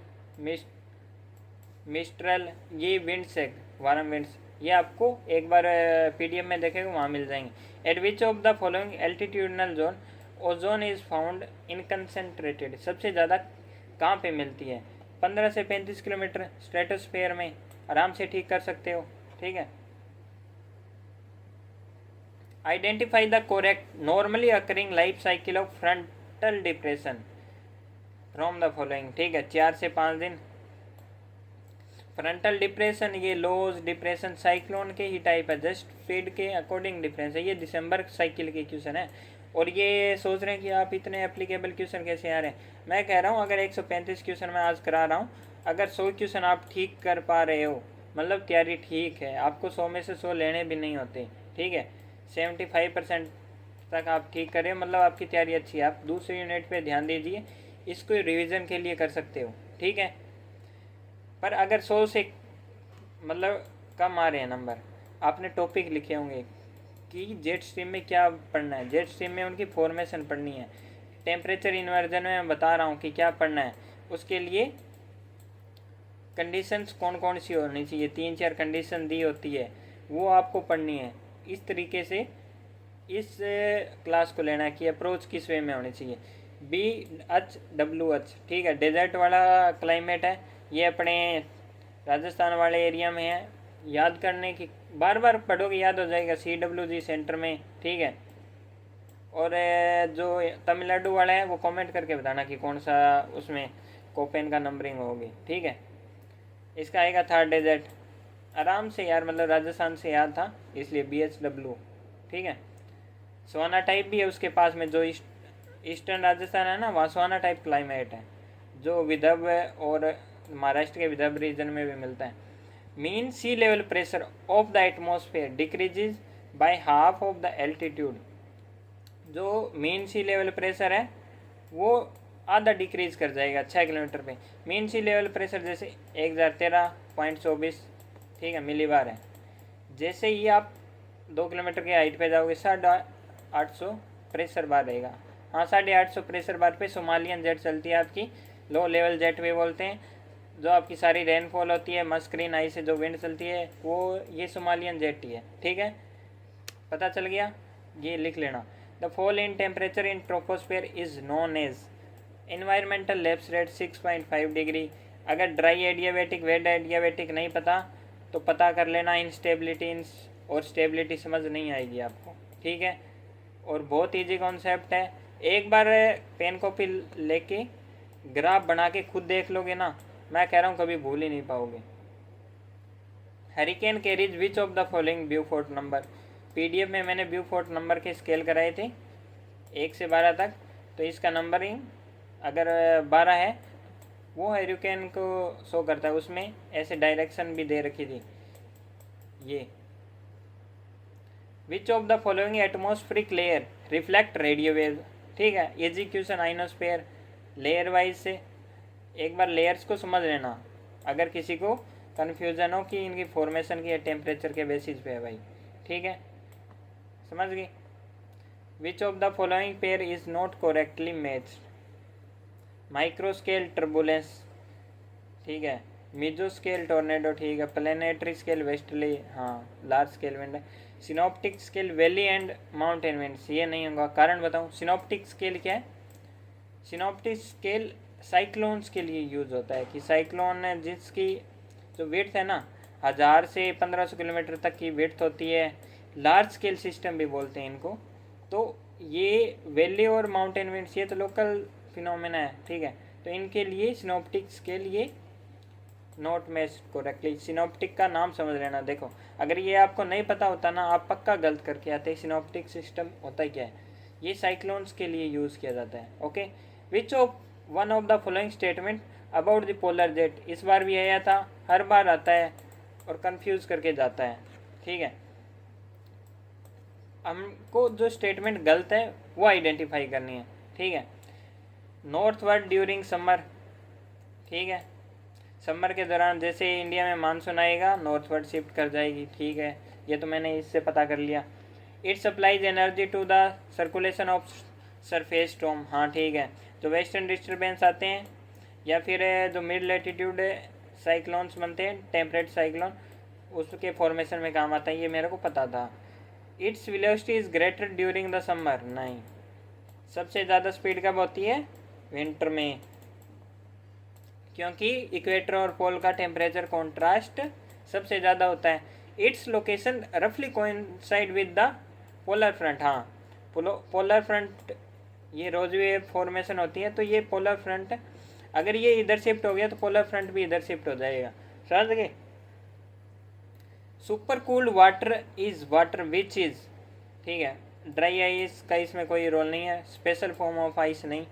मिस्ट्रल, ये विंड्स है, वारम विंड्स, ये आपको एक बार PDF में देखेंगे, वहाँ मिल जाएंगे। Eight which of the following altitudinal zone ozone is found in concentrated, सबसे ज़्यादा कहाँ पे मिलती है, 15 से 35 किलोमीटर स्ट्रेटोस्फेयर में, आराम से ठीक कर सकते हो, ठीक है। Identify the correct normally occurring life cycle of frontal depression from the following, ठीक है, 4 से 5 दिन। फ्रंटल डिप्रेशन ये लोज डिप्रेशन साइक्लोन के ही टाइप है, जस्ट फीड के अकॉर्डिंग डिफरेंस है। ये दिसंबर साइकिल के क्वेश्चन है और ये सोच रहे हैं कि आप इतने एप्लीकेबल क्वेश्चन कैसे आ रहे हैं। मैं कह रहा हूँ अगर 135 क्वेश्चन मैं आज करा रहा हूँ, अगर 100 क्वेश्चन आप ठीक कर पा रहे हो मतलब तैयारी ठीक है, आपको 100 में से 100 लेने भी नहीं होते, ठीक है। 75% तक आप ठीक करें मतलब आपकी तैयारी अच्छी है। आप दूसरे यूनिट पे ध्यान दीजिए, इसको रिवीजन के लिए कर सकते हो, ठीक है। पर अगर 100 से मतलब कम आ रहे हैं नंबर, आपने टॉपिक लिखे होंगे कि जेट स्ट्रीम में क्या पढ़ना है, जेट स्ट्रीम में उनकी फॉर्मेशन पढ़नी है, टेम्परेचर इन्वर्जन में मैं बता रहा हूँ कि क्या पढ़ना है, उसके लिए कंडीशंस कौन कौन सी होनी चाहिए, 3-4 कंडीशन दी होती है, वो आपको पढ़नी है। इस तरीके से इस क्लास को लेना है कि अप्रोच किस वे में होनी चाहिए। BHWH, ठीक है, डेजर्ट वाला क्लाइमेट है, ये अपने राजस्थान वाले एरिया में है। याद करने की बार बार पढ़ोगे याद हो जाएगा, CWG सेंटर में, ठीक है। और जो तमिलनाडु वाला है वो कमेंट करके बताना कि कौन सा उसमें कोपेन का नंबरिंग होगी, ठीक है। इसका आएगा थर्ड डेजर्ट, आराम से यार, मतलब राजस्थान से याद था इसलिए BHW, ठीक है। स्वाना टाइप भी है उसके पास में, जो ईस्टर्न राजस्थान है ना, वहाँ स्वाना टाइप क्लाइमेट है, जो विदर्भ और महाराष्ट्र के विदर्भ रीजन में भी मिलता है। Mean sea level pressure of the atmosphere decreases by half of the altitude. जो मीन सी लेवल प्रेशर है वो आधा डिक्रीज कर जाएगा 6 किलोमीटर पे। मीन सी लेवल प्रेशर जैसे 1013.24, ठीक है, मिलीबार है। जैसे ही आप 2 किलोमीटर की हाइट पे जाओगे 850 प्रेशर बार रहेगा। हाँ, 850 प्रेशर बार पे सोमालियन जेट चलती है आपकी, लो लेवल जेट वे बोलते हैं। जो आपकी सारी रेनफॉल होती है मस्क्रीन आई से जो विंड चलती है वो ये सोमालियन जेट ही है, ठीक है। पता चल गया, ये लिख लेना। The fall in temperature in troposphere is known as environmental lapse rate 6.5 degree. अगर ड्राई एडियाबेटिक वेट एडियाबेटिक नहीं पता तो पता कर लेना, इंस्टेबिलिटी और स्टेबिलिटी समझ नहीं आएगी आपको, ठीक है। और बहुत इजी कॉन्सेप्ट है, एक बार पेन कॉपी लेके ग्राफ बना के खुद देख लोगे ना, मैं कह रहा हूँ कभी भूल ही नहीं पाओगे। Hurricane carries which of the following Beaufort number. PDF में मैंने ब्यूफोर्ट नंबर के स्केल कराए थे 1 से 12 तक, तो इसका नंबरिंग अगर 12 है वो हरिकेन को शो करता है, उसमें ऐसे डायरेक्शन भी दे रखी थी। ये विच of the following atmospheric layer reflect radio wave, ठीक है। एग्जीक्यूशन आइनोस्फेयर लेयर वाइज से एक बार लेयर्स को समझ लेना, अगर किसी को कन्फ्यूज़न हो कि इनकी फॉर्मेशन की टेम्परेचर के बेसिस पे है भाई, ठीक है, समझ गई। विच of the following pair is not correctly matched. Micro scale turbulence, ठीक है, मीजो स्केल टोर्नेडो, ठीक है, प्लेनेटरी स्केल वेस्टली, हाँ, large scale wind, synoptic scale valley and mountain winds, ये नहीं होगा। कारण बताऊँ, सिनोप्टिक स्केल क्या है, सिनोप्टिक स्केल साइक्लोन्स के लिए यूज़ होता है कि साइक्लोन जिसकी जो विड्थ है ना 1000 से 1500 किलोमीटर तक की विड्थ होती है, लार्ज स्केल सिस्टम भी बोलते हैं इनको। तो ये वैली और माउंटेन विंड्स ये तो लोकल फिनोमेना है, ठीक है, तो इनके लिए सिनोप्टिक स्केल ये नॉट मैच करेक्टली। सिनोप्टिक का नाम समझ लेना, देखो अगर ये आपको नहीं पता होता ना आप पक्का गलत करके आते। सिनोप्टिक सिस्टम होता क्या है, ये साइक्लोन्स के लिए यूज़ किया जाता है, okay. Which of one of the following statement about the polar jet, इस बार भी आया था, हर बार आता है और कंफ्यूज करके जाता है, ठीक है। हमको जो स्टेटमेंट गलत है वो आइडेंटिफाई करनी है, ठीक है। नॉर्थवर्ड ड्यूरिंग समर, ठीक है, समर के दौरान जैसे इंडिया में मानसून आएगा नॉर्थवर्ड शिफ्ट कर जाएगी, ठीक है, ये तो मैंने इससे पता कर लिया। It supplies energy to the circulation of surface storm, हाँ ठीक है, जो वेस्टर्न डिस्टर्बेंस आते हैं या फिर जो मिड लेटीट्यूड साइक्लोन्स बनते हैं टेम्परेट साइक्लोन, उसके फॉर्मेशन में काम आता है, ये मेरे को पता था। Its velocity is greater during the summer, नहीं, सबसे ज़्यादा स्पीड कब होती है, विंटर में, क्योंकि इक्वेटर और पोल का टेम्परेचर कॉन्ट्रास्ट सबसे ज़्यादा होता है। इट्स लोकेशन रफली coincide with the polar front, हाँ, पोलर फ्रंट ये रोज वेव फॉर्मेशन होती है, तो ये पोलर फ्रंट अगर ये इधर शिफ्ट हो गया तो पोलर फ्रंट भी इधर शिफ्ट हो जाएगा। समझ गए। Super cooled water is water which is, ठीक है, ड्राई आइस का इसमें कोई रोल नहीं है, स्पेशल फॉर्म ऑफ आइस नहीं,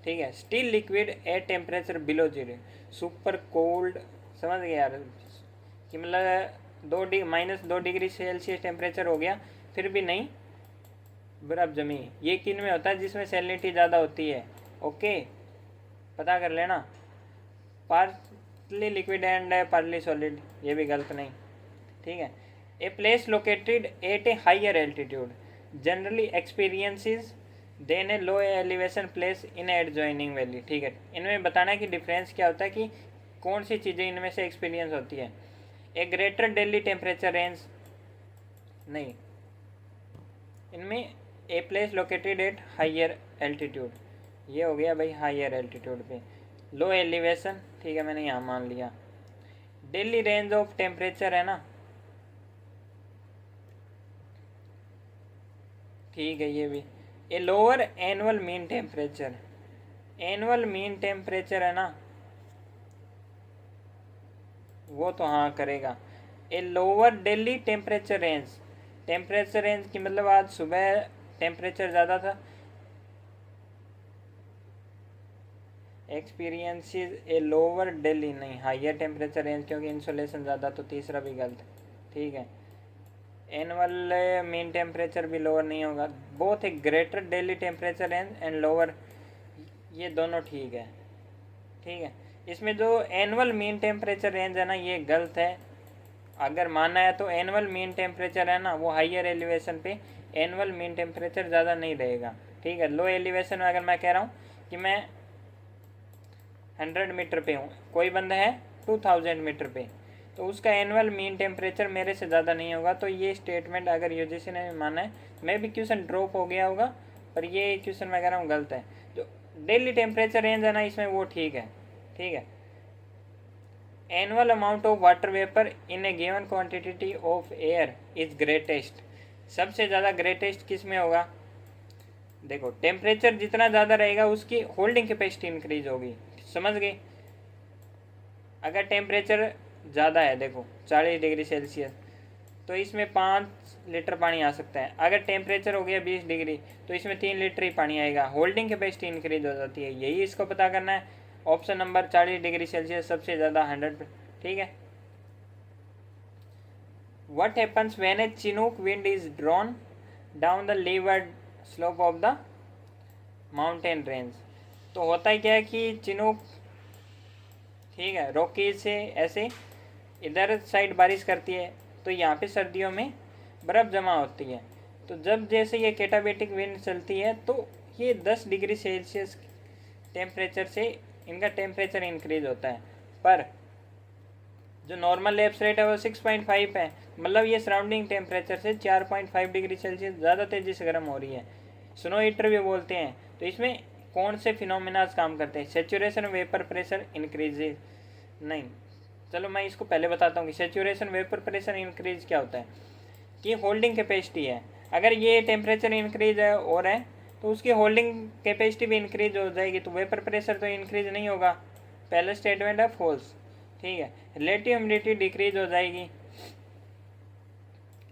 ठीक है। Still liquid at temperature below zero, super cold, समझ गए यार, कि मतलब -2 डिग्री सेल्सियस टेम्परेचर हो गया फिर भी नहीं बर्फ जमी। ये किन में होता है? जिसमें सैलिनिटी ज़्यादा होती है। ओके, पता कर लेना। Partly liquid and partly solid, ये भी गलत नहीं, ठीक है। A place located at a higher altitude generally experiences than a low elevation place in adjoining valley, ठीक है। इनमें बताना है कि डिफरेंस क्या होता है, कि कौन सी चीज़ें इनमें से एक्सपीरियंस होती है। ए ग्रेटर दिल्ली टेम्परेचर रेंज नहीं, इनमें ए place located eight higher altitude, ये हो गया भाई हाइयर एल्टीट्यूड पे। लो एलिवेशन, ठीक है, मैंने यहाँ मान लिया। डेली रेंज ऑफ टेम्परेचर है ना, ठीक है, ये भी। A lower annual mean temperature, annual mean temperature है ना, वो तो हाँ करेगा। A lower daily temperature range, temperature range की मतलब आज सुबह टेम्परेचर ज़्यादा था। एक्सपीरियंसिस ए लोअर डेली नहीं, हाइयर टेम्परेचर रेंज क्योंकि इंसोलेशन ज़्यादा, तो तीसरा भी गलत, ठीक है। एनुअल मीन टेम्परेचर भी लोअर नहीं होगा। Both A greater daily temperature range and lower, ये दोनों ठीक है, ठीक है। इसमें जो एनुअल मीन टेम्परेचर रेंज है ना, ये गलत है। अगर मानना है तो एनुअल मीन टेम्परेचर है ना, वो हाइयर एलिवेशन पे एनुअल मीन टेम्परेचर ज़्यादा नहीं रहेगा, ठीक है। लो एलिवेशन में अगर मैं कह रहा हूँ कि मैं 100 मीटर पे हूँ, कोई बंदा है 2000 मीटर पे, तो उसका एनुअल मीन टेम्परेचर मेरे से ज़्यादा नहीं होगा। तो ये स्टेटमेंट अगर यूजीसी ने माना है, मे भी क्वेश्चन ड्रॉप हो गया होगा, पर ये क्वेश्चन मैं कह रहा हूँ गलत है। जो डेली टेम्परेचर रेंज है ना, इसमें वो ठीक है, ठीक है। Annual amount of water vapour in A given quantity of air is greatest, सबसे ज़्यादा ग्रेटेस्ट किस में होगा? देखो, टेम्परेचर जितना ज़्यादा रहेगा उसकी होल्डिंग कैपेसिटी इंक्रीज होगी, समझ गए। अगर टेम्परेचर ज़्यादा है, देखो 40 डिग्री सेल्सियस, तो इसमें 5 लीटर पानी आ सकता है। अगर टेम्परेचर हो गया 20 डिग्री, तो इसमें 3 लीटर ही पानी आएगा, होल्डिंग कैपेसिटी इंक्रीज हो जाती है। यही इसको पता करना है। ऑप्शन नंबर 40 डिग्री सेल्सियस सबसे ज़्यादा 100, ठीक है। What happens when a Chinook wind is drawn down the leeward slope of the mountain range? तो होता है क्या है कि चिनूक, ठीक है, रॉकी से ऐसे इधर साइड बारिश करती है, तो यहाँ पे सर्दियों में बर्फ़ जमा होती है। तो जब जैसे ये कैटाबेटिक विंड चलती है, तो ये 10 डिग्री सेल्सियस टेम्परेचर से इनका टेम्परेचर इंक्रीज होता है। पर जो नॉर्मल लैप्स रेट है वो 6.5 है, मतलब ये सराउंडिंग टेम्परेचर से 4.5 डिग्री सेल्सियस ज़्यादा तेज़ी से गर्म हो रही है। स्नो हीटर भी बोलते हैं। तो इसमें कौन से फिनोमिनाज काम करते हैं? सेचुरेशन वेपर प्रेशर इंक्रीजेज नहीं, चलो मैं इसको पहले बताता हूँ कि सेचुरेशन वेपर प्रेशर इंक्रीज क्या होता है। कि होल्डिंग कैपेसिटी है, अगर ये टेम्परेचर इंक्रीज है और है तो उसकी होल्डिंग कैपेसिटी भी इंक्रीज हो जाएगी, तो वेपर प्रेशर तो इंक्रीज नहीं होगा। पहला स्टेटमेंट है फॉल्स, ठीक है। रिलेटिव ह्यूमिडिटी डिक्रीज हो जाएगी,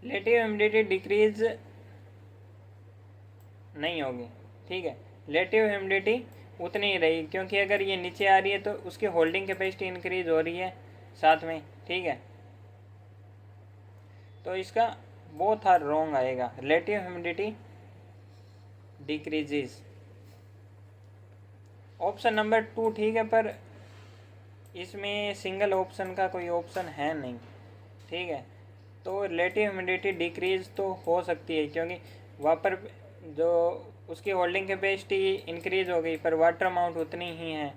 रिलेटिव ह्यूमिडिटी डिक्रीज नहीं होगी, ठीक है। रिलेटिव ह्यूमिडिटी उतनी ही रहेगी, क्योंकि अगर ये नीचे आ रही है तो उसकी होल्डिंग कैपेसिटी इंक्रीज हो रही है साथ में, ठीक है। तो इसका बोथ आर रॉन्ग आएगा, relative humidity decreases. Option number 2 ठीक है, पर इसमें सिंगल ऑप्शन का कोई ऑप्शन है नहीं, ठीक है। तो रिलेटिव ह्यूमिडिटी डिक्रीज तो हो सकती है, क्योंकि वापर जो उसकी होल्डिंग कैपेसिटी इंक्रीज हो गई, पर वाटर अमाउंट उतनी ही है।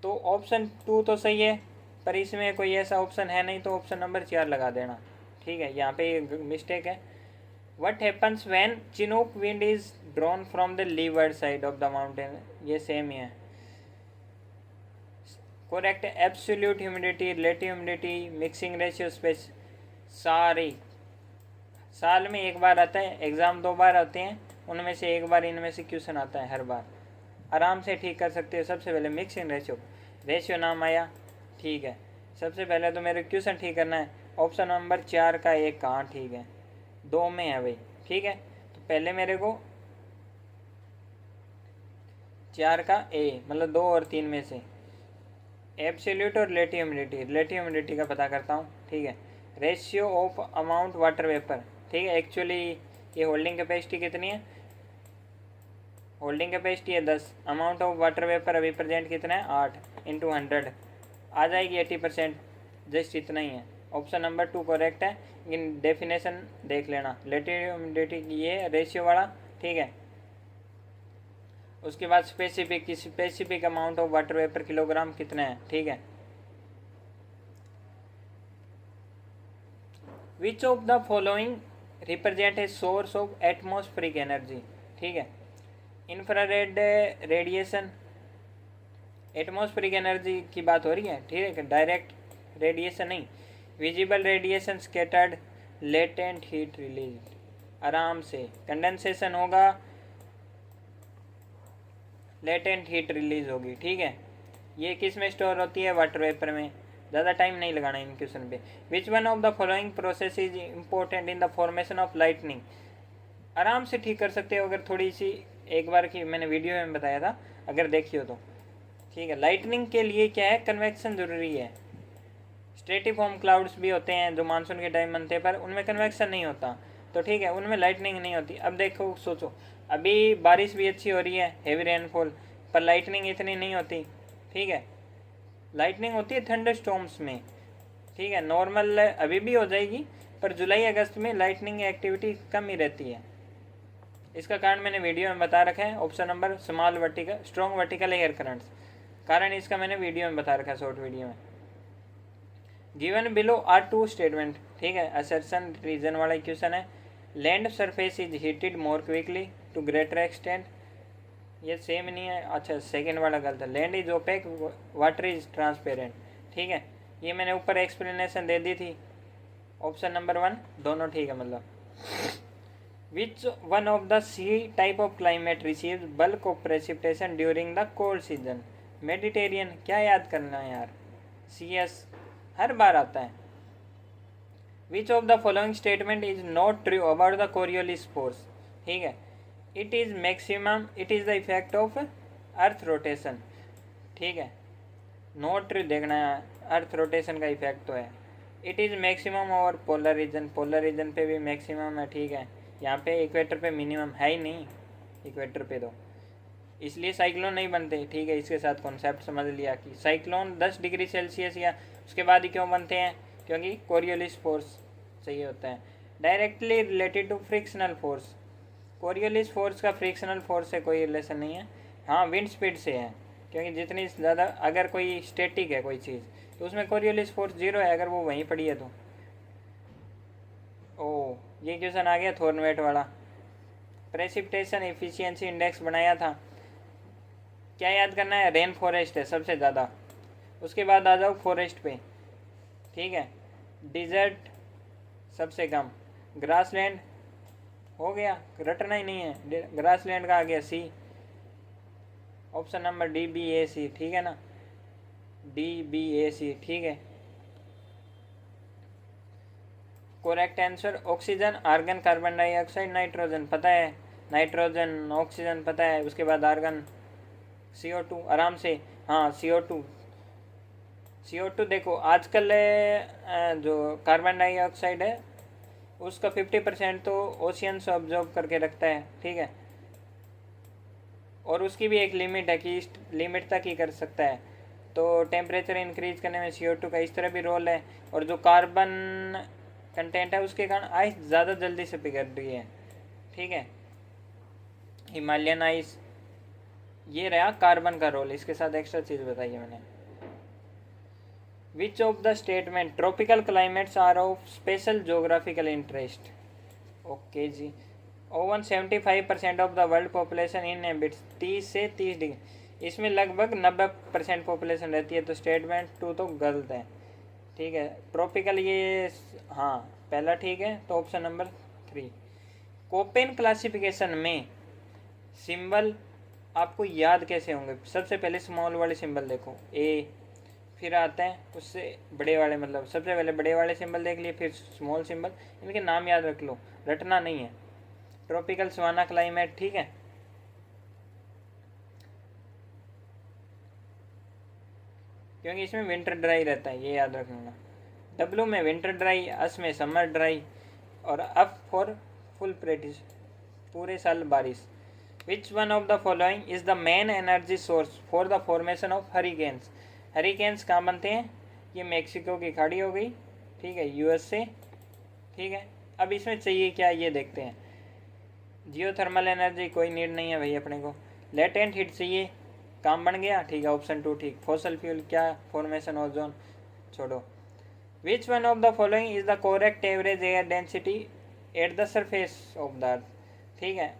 तो ऑप्शन 2 तो सही है, पर इसमें कोई ऐसा ऑप्शन है नहीं, तो ऑप्शन नंबर 4 लगा देना, ठीक है। यहाँ पे मिस्टेक है। What happens when Chinook wind is drawn from the leeward side of the mountain? ये सेम ही है। Correct, absolute humidity, relative humidity, mixing ratio, space, सारी साल में एक बार आता है, एग्ज़ाम 2 बार आते हैं, उनमें से एक बार इनमें से क्वेश्चन आता है हर बार। आराम से ठीक कर सकते हो। सबसे पहले मिक्सिंग रेशियो, रेशियो नाम आया, ठीक है। सबसे पहले तो मेरे क्वेश्चन ठीक करना है। ऑप्शन नंबर 4 का एक कहाँ ठीक है, 2 में है भाई, ठीक है। तो पहले मेरे को 4 का ए मतलब 2 और 3 में से एब्सोल्यूट और रिलेटिव ह्यूमिडिटी का पता करता हूँ, ठीक है। Ratio of amount water vapour, ठीक है। एक्चुअली ये होल्डिंग कैपेसिटी कितनी है, होल्डिंग कैपेसिटी है 10, अमाउंट ऑफ वाटर वेपर अभी प्रेजेंट कितना है 8 इंटू 100 आ जाएगी 80%, जस्ट इतना ही है। ऑप्शन नंबर 2 करेक्ट है। इन डेफिनेशन देख लेना, रिलेटिव ह्यूमिडिटी की ये रेशियो वाला, ठीक है। उसके बाद specific amount of water vapour kilogram कितना है, ठीक है। Which of the following represent a source of atmospheric energy, ठीक है। इंफ्रारेड रेडिएशन, एटमॉस्फेरिक एनर्जी की बात हो रही है, ठीक है, डायरेक्ट रेडिएशन नहीं। Visible radiation, scattered, latent heat release, आराम से कंडेंसेशन होगा, लेटेंट हीट रिलीज होगी, ठीक है। ये किस में स्टोर होती है, वाटर वेपर में। ज़्यादा टाइम नहीं लगाना इन क्वेश्चन पे। विच one of the following process is important in the formation of lightning, आराम से ठीक कर सकते हो अगर थोड़ी सी एक बार की मैंने वीडियो में बताया था, अगर देखी हो तो, ठीक है। लाइटनिंग के लिए क्या है, कन्वेक्शन ज़रूरी है। स्ट्रेटिफॉर्म क्लाउड्स भी होते हैं जो मानसून के टाइम बनते हैं, पर उनमें कन्वेक्शन नहीं होता, तो ठीक है, उनमें लाइटनिंग नहीं होती। अब देखो सोचो, अभी बारिश भी अच्छी हो रही है, हेवी रेनफॉल, पर लाइटनिंग इतनी नहीं होती, ठीक है। लाइटनिंग होती है थंडर स्टॉर्म्स में, ठीक है। नॉर्मल अभी भी हो जाएगी, पर जुलाई अगस्त में लाइटनिंग एक्टिविटी कम ही रहती है। इसका कारण मैंने वीडियो में बता रखा है। Option number strong vertical air currents, कारण इसका मैंने वीडियो में बता रखा है, शॉर्ट वीडियो में। गिवन बिलो आर 2 स्टेटमेंट, ठीक है, असर्शन रीजन वाला क्वेश्चन है। Land surface is heated more quickly to greater extent, ये सेम नहीं है, अच्छा सेकेंड वाला गलत है। Land is opaque, water is transparent, ठीक है। ये मैंने ऊपर एक्सप्लेनेशन दे दी थी। ऑप्शन नंबर 1 दोनों ठीक है मतलब। Which one of the C type of climate receives bulk of precipitation during the cold season, Mediterranean. क्या याद करना है यार, CS हर बार आता है। Which of the following statement is not true about the Coriolis force, ठीक है। It is the effect of earth rotation, ठीक है। नॉट ट्रू देखना है, अर्थ रोटेशन का इफेक्ट तो है। इट इज़ मैक्सिमम और पोलर रीजन पे भी मैक्सिमम है, ठीक है। यहाँ पे इक्वेटर पे मिनिमम है ही नहीं, इक्वेटर पे तो इसलिए साइक्लोन नहीं बनते, ठीक है। इसके साथ कॉन्सेप्ट समझ लिया कि साइक्लोन 10 डिग्री सेल्सियस या उसके बाद ही क्यों बनते हैं, क्योंकि कोरियोलिस फोर्स चाहिए होता है। Directly related to frictional force, Coriolis force का फ्रिक्शनल फोर्स से कोई रिलेशन नहीं है, हाँ विंड स्पीड से है, क्योंकि जितनी ज़्यादा अगर कोई स्टैटिक है कोई चीज़ तो उसमें कोरियोलिस फोर्स 0 है, अगर वो वहीं पड़ी है तो। ओ ये क्वेश्चन आ गया थॉर्नवेट वाला। प्रेसिपिटेशन एफिशिएंसी इंडेक्स बनाया था, क्या याद करना है, रेन फॉरेस्ट है सबसे ज़्यादा, उसके बाद आ जाओ फॉरेस्ट पे, ठीक है। डिजर्ट सबसे कम, ग्रासलैंड हो गया, रटना ही नहीं है, ग्रासलैंड का आ गया C। ऑप्शन नंबर DBAC, ठीक है ना, DBAC, ठीक है। Correct answer oxygen, argon, carbon dioxide, nitrogen पता है, नाइट्रोजन ऑक्सीजन पता है, उसके बाद आर्गन CO2 आराम से, हाँ CO2 देखो आजकल जो कार्बन डाइऑक्साइड है उसका 50% तो ओशियंस ऑब्जॉर्व करके रखता है, ठीक है। और उसकी भी एक लिमिट है कि इस लिमिट तक ही कर सकता है, तो टेम्परेचर इंक्रीज करने में CO2 का इस तरह भी रोल है। और जो कार्बन कंटेंट है उसके कारण आइस ज़्यादा जल्दी से पिघल रही है, ठीक है, हिमालयन आइस। ये रहा कार्बन का रोल, इसके साथ एक्स्ट्रा चीज़ बताई है मैंने। Which of the statement tropical climates are of special geographical interest, okay जी। Over 75% of the world population inhabits 30 से 30 डिग्री, इसमें लगभग 90% पॉपुलेशन रहती है, तो स्टेटमेंट 2 तो गलत है, ठीक है। ट्रॉपिकल ये हाँ पहला ठीक है, तो ऑप्शन नंबर 3। कोपेन क्लासिफिकेशन में सिंबल आपको याद कैसे होंगे, सबसे पहले स्मॉल वाले सिंबल देखो A, फिर आते हैं उससे बड़े वाले, मतलब सबसे पहले बड़े वाले सिंबल देख लिए, फिर स्मॉल सिंबल। इनके नाम याद रख लो, रटना नहीं है। ट्रॉपिकल सवाना क्लाइमेट, ठीक है, क्योंकि इसमें विंटर ड्राई रहता है, ये याद रखना। डब्लू में विंटर ड्राई, एस में समर ड्राई, और एफ फॉर फुल प्रेटिस, पूरे साल बारिश। विच one of the following is the main energy source for the formation of hurricanes. Hurricanes कहाँ बनते हैं? ये मैक्सिको की खाड़ी हो गई, ठीक है, यूएसए, ठीक है। अब इसमें चाहिए क्या ये देखते हैं। जियोथर्मल एनर्जी कोई नीड नहीं है भाई अपने को। लेटेंट हीट चाहिए, काम बन गया, ठीक है, ऑप्शन 2 ठीक। फॉसल फ्यूल क्या? फॉर्मेशन ओजोन, छोड़ो। विच one of the following is the correct average air density at the surface of the अर्थ, ठीक है।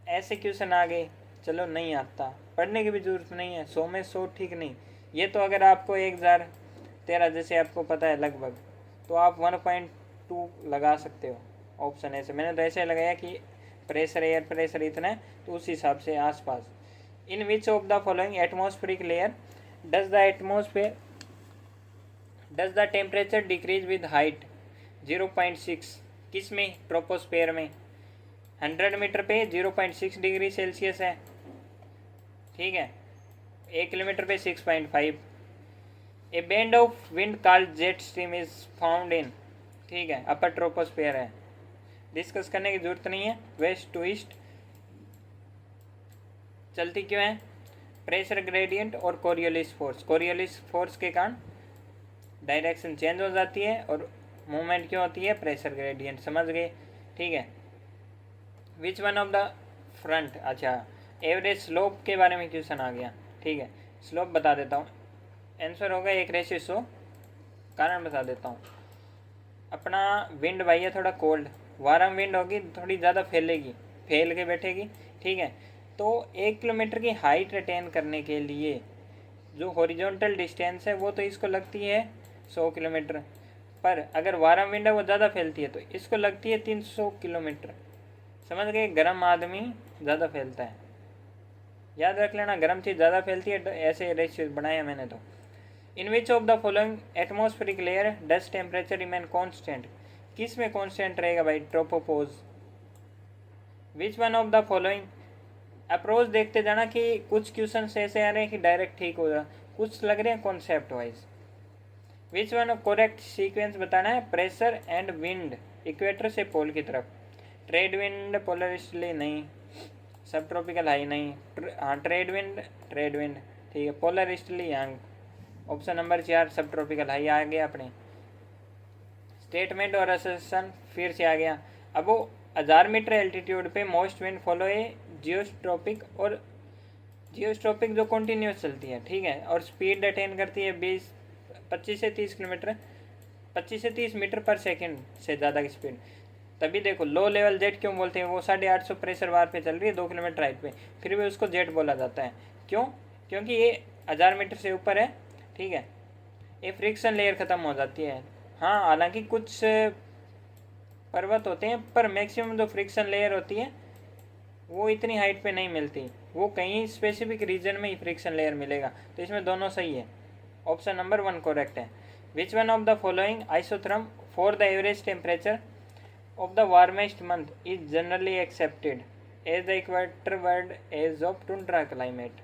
ऐसे क्वेश्चन आ गए, चलो नहीं आता, पढ़ने की भी जरूरत नहीं है, 100 में 100 ठीक नहीं। ये तो अगर आपको 1013 जैसे आपको पता है लगभग, तो आप 1.2 लगा सकते हो ऑप्शन ए से। मैंने तो ऐसे लगाया कि प्रेशर, एयर प्रेशर इतना है, तो उस हिसाब से आसपास। In which of the following atmospheric layer does the temperature decrease with height 0.6? किस में? ट्रोपोस्फेयर में। 100 मीटर पे 0.6 डिग्री सेल्सियस है, ठीक है। 1 किलोमीटर पे 6.5। A band of wind called jet stream is found in, ठीक है, अपर ट्रोपोस्फेयर है। डिस्कस करने की जरूरत नहीं है। वेस्ट टू ईस्ट चलती क्यों है? प्रेशर ग्रेडियंट और कोरियोलिस फोर्स। कोरियोलिस फोर्स के कारण डायरेक्शन चेंज हो जाती है, और मूवमेंट क्यों होती है? प्रेशर ग्रेडियंट, समझ गए, ठीक है। विच वन ऑफ द फ्रंट, अच्छा, एवरेज स्लोप के बारे में क्वेश्चन आ गया, ठीक है। स्लोप बता देता हूँ, आंसर होगा 1:100। कारण बता देता हूँ। अपना विंड भाई है थोड़ा कोल्ड, वार्म विंड होगी, थोड़ी ज़्यादा फैलेगी, फैल के बैठेगी, ठीक है। तो 1 किलोमीटर की हाइट अटेन करने के लिए जो हॉरिजॉन्टल डिस्टेंस है वो तो इसको लगती है 100 किलोमीटर, पर अगर वार्म विंड है वो ज़्यादा फैलती है तो इसको लगती है 300 किलोमीटर। समझ गए? गर्म आदमी ज़्यादा फैलता है, याद रख लेना, गर्म चीज़ ज़्यादा फैलती है। ऐसे रेशियो बनाया मैंने तो। In which of the following atmospheric layer does temperature remain constant? किस में कॉन्स्टेंट रहेगा भाई? Tropopause. Which one of the following, approach देखते जाना कि कुछ क्वेश्चन ऐसे आ रहे हैं कि डायरेक्ट ठीक हो रहा, कुछ लग रहे हैं concept wise. Which one correct sequence बताना है? प्रेशर एंड विंड इक्वेटर से पोल की तरफ। ट्रेड विंड पोलर ईस्टर्ली नहीं, सब ट्रॉपिकल हाई नहीं, हाँ ट्रेड विंड, ठीक है। पोलर ईस्टर्ली यांग, ऑप्शन नंबर 4 सब ट्रॉपिकल हाई आ गया अपने। स्टेटमेंट और असर्शन फिर से आ गया। अब वो 1000 मीटर एल्टीट्यूड पे मोस्ट विंड फॉलो ए जियोस्ट्रोपिक, और जियोस्ट्रोपिक जो कंटिन्यूस चलती है, ठीक है, और स्पीड अटेन करती है 25 से 30 किलोमीटर, 25 से 30 मीटर पर सेकंड से ज़्यादा की स्पीड। तभी देखो लो लेवल जेट क्यों बोलते हैं? वो 850 प्रेशर बार पे चल रही है 2 किलोमीटर हाइट पे, फिर भी उसको जेट बोला जाता है। क्यों? क्योंकि ये 1000 मीटर से ऊपर है, ठीक है। ये फ्रिक्शन लेयर ख़त्म हो जाती है। हाँ, हालांकि कुछ पर्वत होते हैं, पर मैक्सिमम जो फ्रिक्शन लेयर होती है वो इतनी हाइट पे नहीं मिलती, वो कहीं स्पेसिफिक रीजन में ही फ्रिक्शन लेयर मिलेगा। तो इसमें दोनों सही है, ऑप्शन नंबर 1 करेक्ट है। विच one of the following isotherm for the average temperature of the warmest month is generally accepted as the equator world as of tundra climate?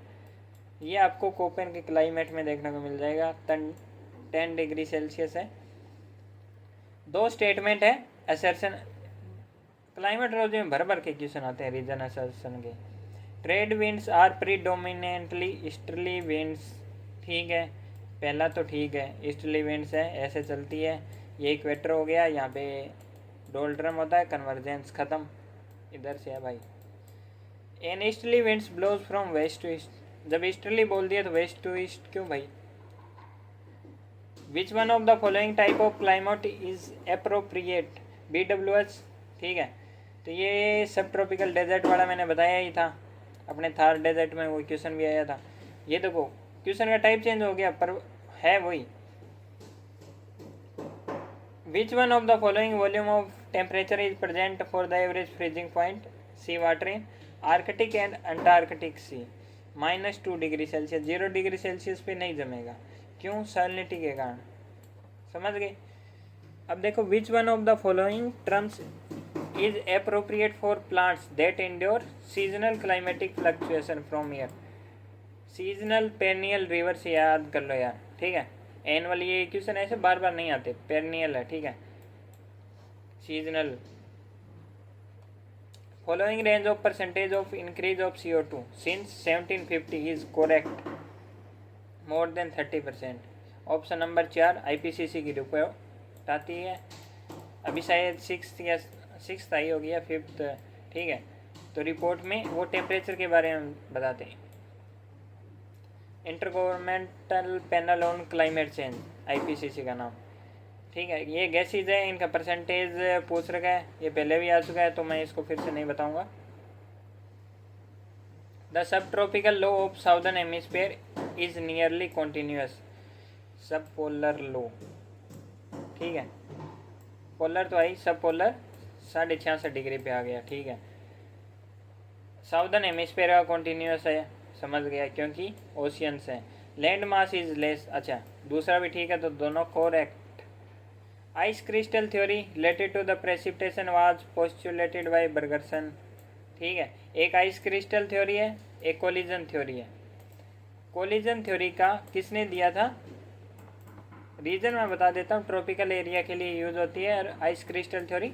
ये आपको कोपेन के क्लाइमेट में देखने को मिल जाएगा, 10 डिग्री सेल्सियस है। 2 statement है असर्शन, क्लाइमेटोलॉजी में भर भर के क्वेश्चन आते हैं रीजन असर्शन के। Trade winds are predominantly easterly winds, ठीक है, पहला तो ठीक है, ईस्टर्ली विंड्स है, ऐसे चलती है। ये इक्वेटर हो गया, यहाँ पे डोल्ड्रम होता है, कन्वर्जेंस खत्म, इधर से है भाई। An easterly winds blows from west to east, जब ईस्टर्ली बोल दिया तो वेस्ट टू ईस्ट क्यों भाई? Which one of the following type of climate is appropriate? BWH, ठीक है। तो ये सब ट्रॉपिकल डेजर्ट वाला मैंने बताया ही था, अपने थार डेजर्ट में वो क्वेश्चन भी आया था। ये देखो क्वेश्चन का टाइप चेंज हो गया, पर है वही। Which one of the following volume of temperature is present for the average freezing point sea water in Arctic and Antarctic sea? -2 degree Celsius, 0 degree Celsius पे नहीं जमेगा। क्यों? सैलिनिटी के कारण। समझ गए? अब देखो, which one of the following terms is appropriate for plants that endure seasonal climatic fluctuation from year. Seasonal, perennial, river से याद कर लो यार, ठीक है। एनुअल ये क्वेश्चन ऐसे बार बार नहीं आते, पेरनियल है, ठीक है। Seasonal, following range of percentage of increase of CO2 since 1750 is correct, more than 30%। Option number 4 IPCC की रिपोर्ट आती है, अभी शायद सिक्स आई होगी या फिफ्थ, ठीक है। तो रिपोर्ट में वो टेम्परेचर के बारे में बताते हैं। Inter governmental panel on climate change, IPCC का नाम, ठीक है। ये गैसेज है, इनका परसेंटेज पूछ रखा है, ये पहले भी आ चुका है तो मैं इसको फिर से नहीं बताऊंगा। The sub tropical low of southern hemisphere is nearly continuous, सब पोलर लो, ठीक है। पोलर तो आई, सब पोलर 66.5 डिग्री पे आ गया, ठीक है। साउदर्न हेमिस्फीयर का कॉन्टिन्यूस है, समझ गया, क्योंकि ओशियंस है। लैंड मास इज लेस, अच्छा दूसरा भी ठीक है, तो दोनों correct. Ice crystal theory related to the precipitation was postulated by Bergeron, ठीक है। एक आइस क्रिस्टल थ्योरी है, एक कोलिजन थ्योरी है। कोलिजन थ्योरी का किसने दिया था? रीजन मैं बता देता हूँ, ट्रॉपिकल एरिया के लिए यूज होती है, और आइस क्रिस्टल थ्योरी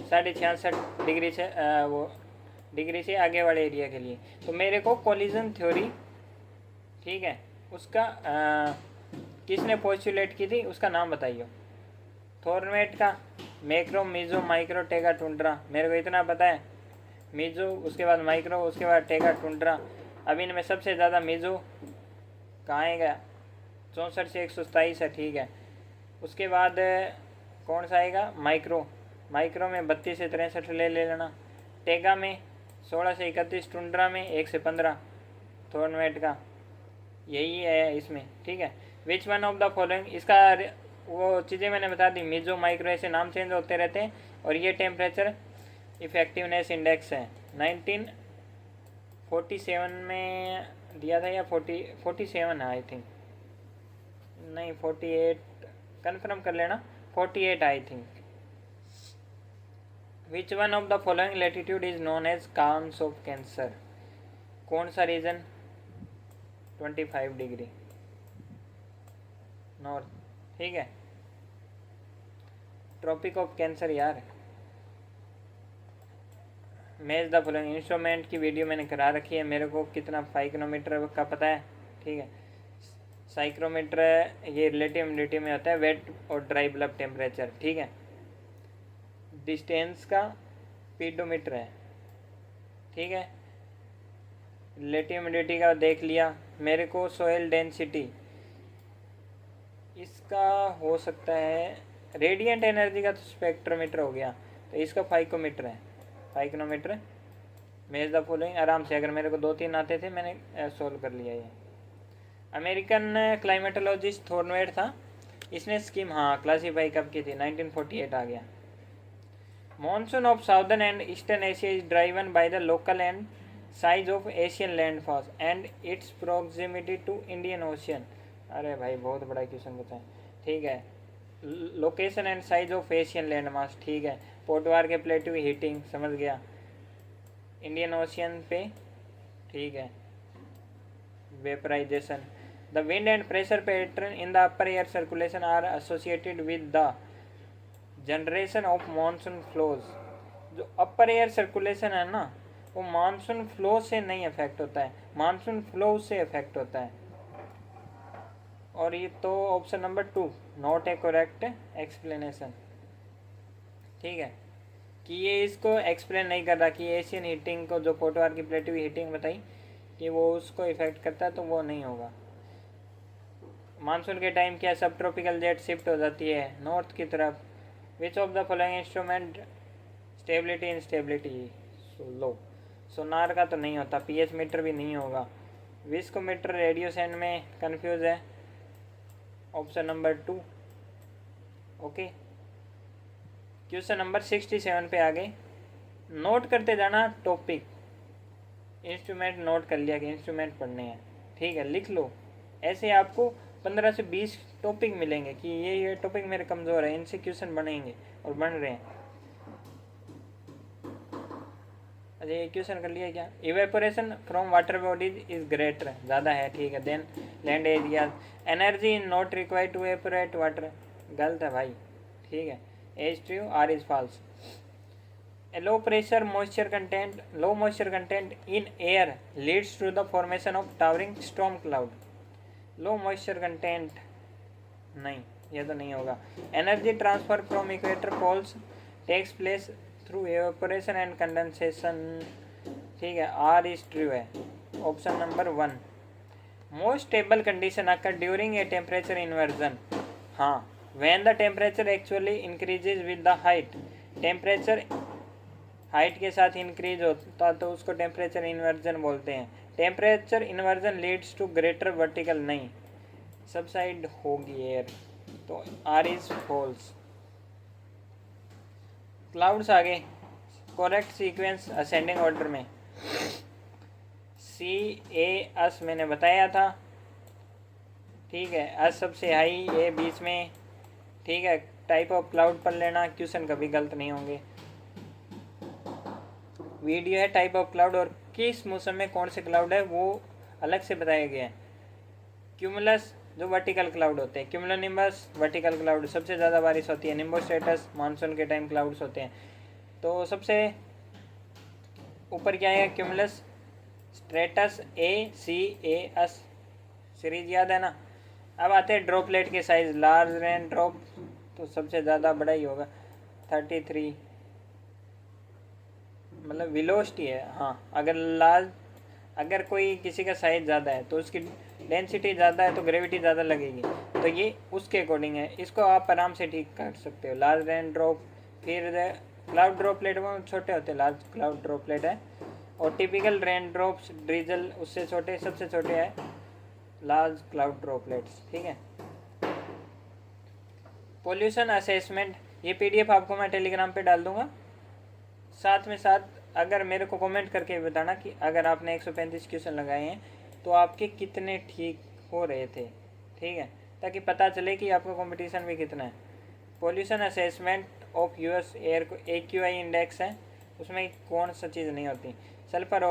66.5 डिग्री से वो डिग्री से आगे वाले एरिया के लिए। तो मेरे को कोलिजन थ्योरी, ठीक है, उसका किसने पोस्टुलेट की थी, उसका नाम बताइए। थॉर्नवेट का, macro, meso, micro, taiga, tundra, मेरे को इतना पता है। मीजो, उसके बाद माइक्रो, उसके बाद टेगा, टुंड्रा। अभी इनमें सबसे ज़्यादा मीजो कहाँ आएगा, 64 से 127 है, ठीक है। उसके बाद कौन सा आएगा? माइक्रो, माइक्रो में 32 से 63 ले लेना। टेगा में 16 से 31, टुंड्रा में 1 से 15 थॉर्नवेट का, यही है इसमें, ठीक है। विच वन ऑफ द फॉलोइंग, इसका वो चीज़ें मैंने बता दी, मीजो, माइक्रो, ऐसे नाम चेंज होते रहते हैं। और ये टेम्परेचर इफेक्टिवनेस इंडेक्स है, 1947 में दिया था, या 47 है आई थिंक, नहीं 48, कंफर्म कर लेना, 48 I think. Which one of the following latitude is known as corns of cancer, कौन सा रीजन? 25 डिग्री नॉर्थ, ठीक है। ट्रॉपिक ऑफ कैंसर यार। मैच द फॉलोइंग, इंस्ट्रूमेंट की वीडियो मैंने करा रखी है, मेरे को कितना फाइक्रोमीटर का पता है, ठीक है। साइक्रोमीटर ये रिलेटिव ह्यूमिडिटी में होता है, वेट और ड्राई बल्ब टेम्परेचर, ठीक है। डिस्टेंस का पीडोमीटर है, ठीक है। रिलेटिव ह्यूमिडिटी का देख लिया। मेरे को सोयल डेंसिटी, इसका हो सकता है रेडिएंट एनर्जी का, तो स्पेक्ट्रोमीटर हो गया, तो इसका फाइकोमीटर है, फाइक्रोमीटर। मेज द फॉलोइंग आराम से, अगर मेरे को 2-3 आते थे मैंने सोल्व कर लिया ये। अमेरिकन क्लाइमेटोलॉजिस्ट थॉर्नवेट था, इसने स्कीम हाँ क्लासीफाई कब की थी? 1948 आ गया। Monsoon of southern and eastern Asia is driven by the local and size of Asian landmass and its proximity to Indian Ocean. अरे भाई बहुत बड़ा क्वेश्चन पूछा है, ठीक है। Location and size of Asian land mass, ठीक है। पोटवार के प्लेटू हीटिंग, समझ गया। इंडियन ओशियन पे, ठीक है। Vaporization, the wind and pressure pattern in the upper air circulation are associated with the generation of monsoon flows. जो अपर एयर सर्कुलेशन है ना, वो मानसून फ्लो से नहीं अफेक्ट होता है, मानसून फ्लो से अफेक्ट होता है। और ये तो option number 2 not A correct explanation, ठीक है। कि ये इसको एक्सप्लेन नहीं कर रहा कि एशियन हीटिंग को, जो पोटवार की प्लेटू हीटिंग बताई कि वो उसको इफेक्ट करता है, तो वो नहीं होगा। मानसून के टाइम क्या सब ट्रॉपिकल जेट शिफ्ट हो जाती है नॉर्थ की तरफ। Which of the following instrument stability instability low, sonar का तो नहीं होता, पीएच मीटर भी नहीं होगा। विस्कोमीटर रेडियो सेंड में कंफ्यूज है, option number 2, okay. Question number 67 पे आ गए। नोट करते जाना टॉपिक, इंस्ट्रूमेंट नोट कर लिया कि इंस्ट्रूमेंट पढ़ने हैं, ठीक है। लिख लो ऐसे आपको 15 से 20 टॉपिक मिलेंगे कि ये टॉपिक मेरे कमज़ोर है, इनसे क्वेश्चन बनेंगे और बन रहे हैं। अच्छा ये क्वेश्चन कर लिया क्या? Evaporation from water bodies is greater, ज़्यादा है, ठीक है, than land area. Energy in not required to evaporate water, गलत है भाई, ठीक है, A's true, R is false. low moisture content in air leads to the formation of towering storm cloud. Low moisture content नहीं, ये तो नहीं होगा। Energy transfer from equator poles takes place through evaporation and condensation, ठीक है, R is true है, option number 1। Most stable condition occur during a temperature inversion, हाँ, when the temperature actually increases with the height, temperature height के साथ increase होता तो उसको temperature inversion बोलते हैं। Temperature inversion leads to greater vertical, नहीं, सबसाइड होगी एयर, तो आर इज फॉल्स। क्लाउड्स आगे, करेक्ट सीक्वेंस असेंडिंग ऑर्डर में, सी ए अस मैंने बताया था, ठीक है, अस सबसे हाई, ए बीच में, ठीक है। टाइप ऑफ क्लाउड पर लेना, क्वेश्चन कभी गलत नहीं होंगे। वीडियो है टाइप ऑफ क्लाउड और किस मौसम में कौन से क्लाउड है वो अलग से बताया गया है। क्यूमुलस जो वर्टिकल क्लाउड होते हैं, क्यूमुलोनिम्बस वर्टिकल क्लाउड, सबसे ज़्यादा बारिश होती है। निम्बोस्ट्रेटस मानसून के टाइम क्लाउड्स होते हैं। तो सबसे ऊपर क्या है? Cumulus stratus, A C A S, series याद है ना। अब आते हैं ड्रॉपलेट के साइज, लार्ज रेन ड्रॉप तो सबसे ज़्यादा बड़ा ही होगा, 33, मतलब वेलोसिटी है, हाँ। अगर कोई किसी का साइज ज़्यादा है तो उसकी डेंसिटी ज़्यादा है तो ग्रेविटी ज़्यादा लगेगी, तो ये उसके अकॉर्डिंग है। इसको आप आराम से ठीक कर सकते हो। लार्ज रेन ड्रॉप, फिर क्लाउड ड्रॉपलेट वो छोटे होते हैं, लार्ज क्लाउड ड्रॉपलेट है। और टिपिकल रेन ड्रॉप्स ड्रिजल उससे छोटे, सबसे छोटे है लार्ज क्लाउड ड्रॉपलेट्स, ठीक है। पोल्यूशन असेसमेंट, ये पीडीएफ आपको मैं टेलीग्राम पे डाल दूंगा। साथ में साथ अगर मेरे को कमेंट करके बताना कि अगर आपने 135 क्वेश्चन लगाए हैं तो आपके कितने ठीक हो रहे थे, ठीक है, ताकि पता चले कि आपका कंपटीशन भी कितना है। Pollution assessment of US air को AQI इंडेक्स है, उसमें कौन सा चीज़ नहीं होती। सल्फर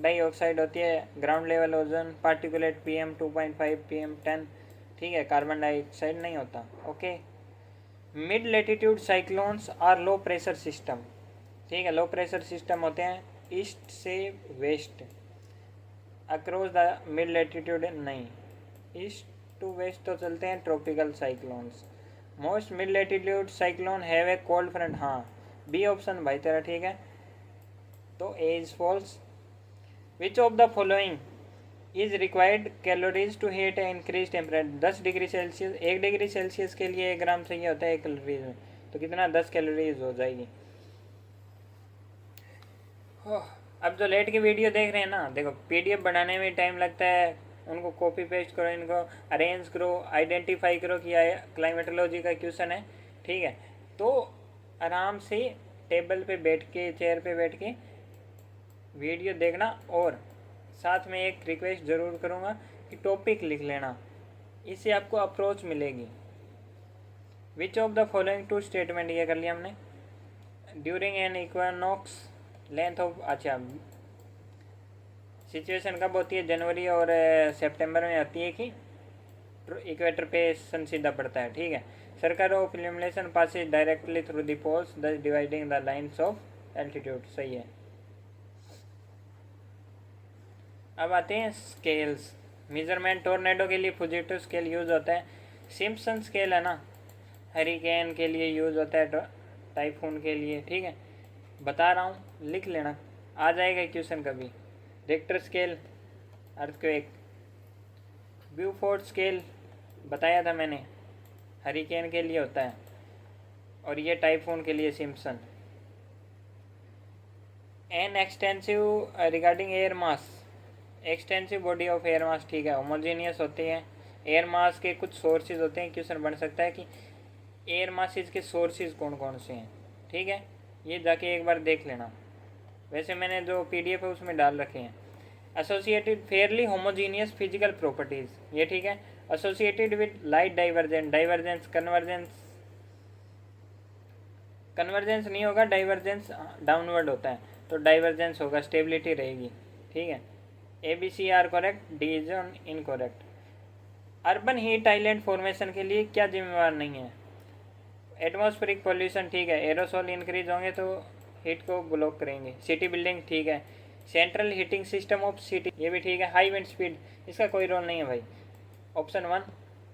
डाइऑक्साइड होती है, ground level ozone, particulate PM 2.5, PM 10, ठीक है, कार्बन डाइऑक्साइड नहीं होता, okay. Mid latitude cyclones are low pressure system, ठीक है, लो प्रेशर सिस्टम होते हैं ईस्ट से west. Across the mid latitude नहीं, ईस्ट टू वेस्ट तो चलते हैं tropical cyclones. Most mid latitude cyclone have a cold front, हाँ, बी ऑप्शन भाई तेरा ठीक है, तो A is false. Which of the following is required calories to heat a increase temperature, 10 degree celsius, 1 degree Celsius के लिए 1 ग्राम चाहिए होता है 1 कैलोरीज में, तो कितना 10 कैलोरीज हो जाएगी। अब जो लेट की वीडियो देख रहे हैं ना, देखो पीडीएफ बनाने में टाइम लगता है, उनको कॉपी पेस्ट करो, इनको अरेंज करो, आइडेंटिफाई करो कि क्लाइमेटोलॉजी का क्वेश्चन है, ठीक है। तो आराम से टेबल पे बैठ के, चेयर पे बैठ के वीडियो देखना। और साथ में एक रिक्वेस्ट ज़रूर करूँगा कि टॉपिक लिख लेना, इससे आपको अप्रोच मिलेगी। Which of the following two statement, ये कर लिया हमने। During an equinox length of, अच्छा सिचुएशन कब होती है? जनवरी और सितंबर में आती है कि इक्वेटर पे सन सीधा पड़ता है, ठीक है। Circle of illumination passes directly through the poles thus dividing the lines of altitude, सही है। अब आते हैं स्केल्स, मेजरमेंट। टोर्नेडो के लिए फुजिटो स्केल यूज़ होता है, सिम्पसन स्केल है ना, हरिकेन के लिए यूज़ होता है, टाइफून के लिए, ठीक है, बता रहा हूँ, लिख लेना, आ जाएगा क्वेश्चन कभी। Richter scale earthquake, Beaufort scale बताया था मैंने, हरिकेन के लिए होता है, और ये टाइफून के लिए Simpson. An extensive regarding air mass, extensive body of air mass, ठीक है, होमोजीनियस होती है। एयर मास के कुछ सोर्सेज होते हैं, क्वेश्चन बन सकता है कि एयर मासेज के सोर्सेज कौन कौन से हैं, ठीक है, ये जाके एक बार देख लेना। वैसे मैंने जो पीडीएफ है उसमें डाल रखे हैं। Associated Fairlie homogeneous physical properties, ये ठीक है। Associated with light divergent, divergence convergence, convergence नहीं होगा, डाइवर्जेंस डाउनवर्ड होता है, तो डाइवर्जेंस होगा, स्टेबिलिटी रहेगी, ठीक है। A B C are correct, D is incorrect. Urban heat island formation के लिए क्या जिम्मेवार नहीं है? एटमॉस्फेरिक पोल्यूशन, ठीक है। एरोसोल इंक्रीज होंगे तो हीट को ब्लॉक करेंगे। सिटी बिल्डिंग, ठीक है। Central heating system of city, ये भी ठीक है। हाई विंड स्पीड, इसका कोई रोल नहीं है भाई। Option 1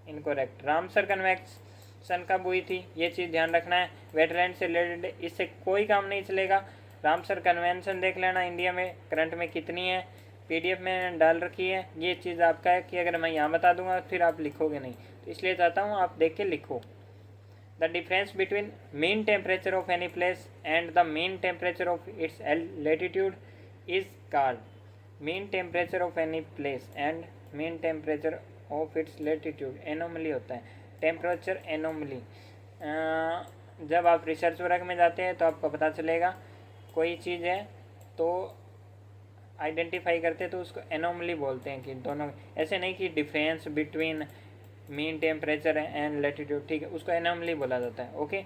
incorrect. रामसर कन्वेक्शन कब हुई थी, ये चीज़ ध्यान रखना है। वेटलैंड से रिलेटेड इससे कोई काम नहीं चलेगा। रामसर कन्वेंशन देख लेना, इंडिया में करंट में कितनी है, पीडीएफ में डाल रखी है। ये चीज़ आपका है कि अगर मैं यहाँ बता दूंगा फिर आप लिखोगे नहीं, तो इसलिए चाहता हूँ आप देख के लिखो। The difference between mean temperature of any place and the mean temperature of its latitude is called, mean temperature of any place and mean temperature of its latitude anomaly होता है, टेम्परेचर एनोमली। जब आप research work में जाते हैं तो आपको पता चलेगा कोई चीज़ है तो आइडेंटिफाई करते तो उसको एनोमली बोलते हैं, कि दोनों ऐसे नहीं कि difference between mean temperature and latitude, ठीक है, उसको एनोमली बोला जाता है। Okay,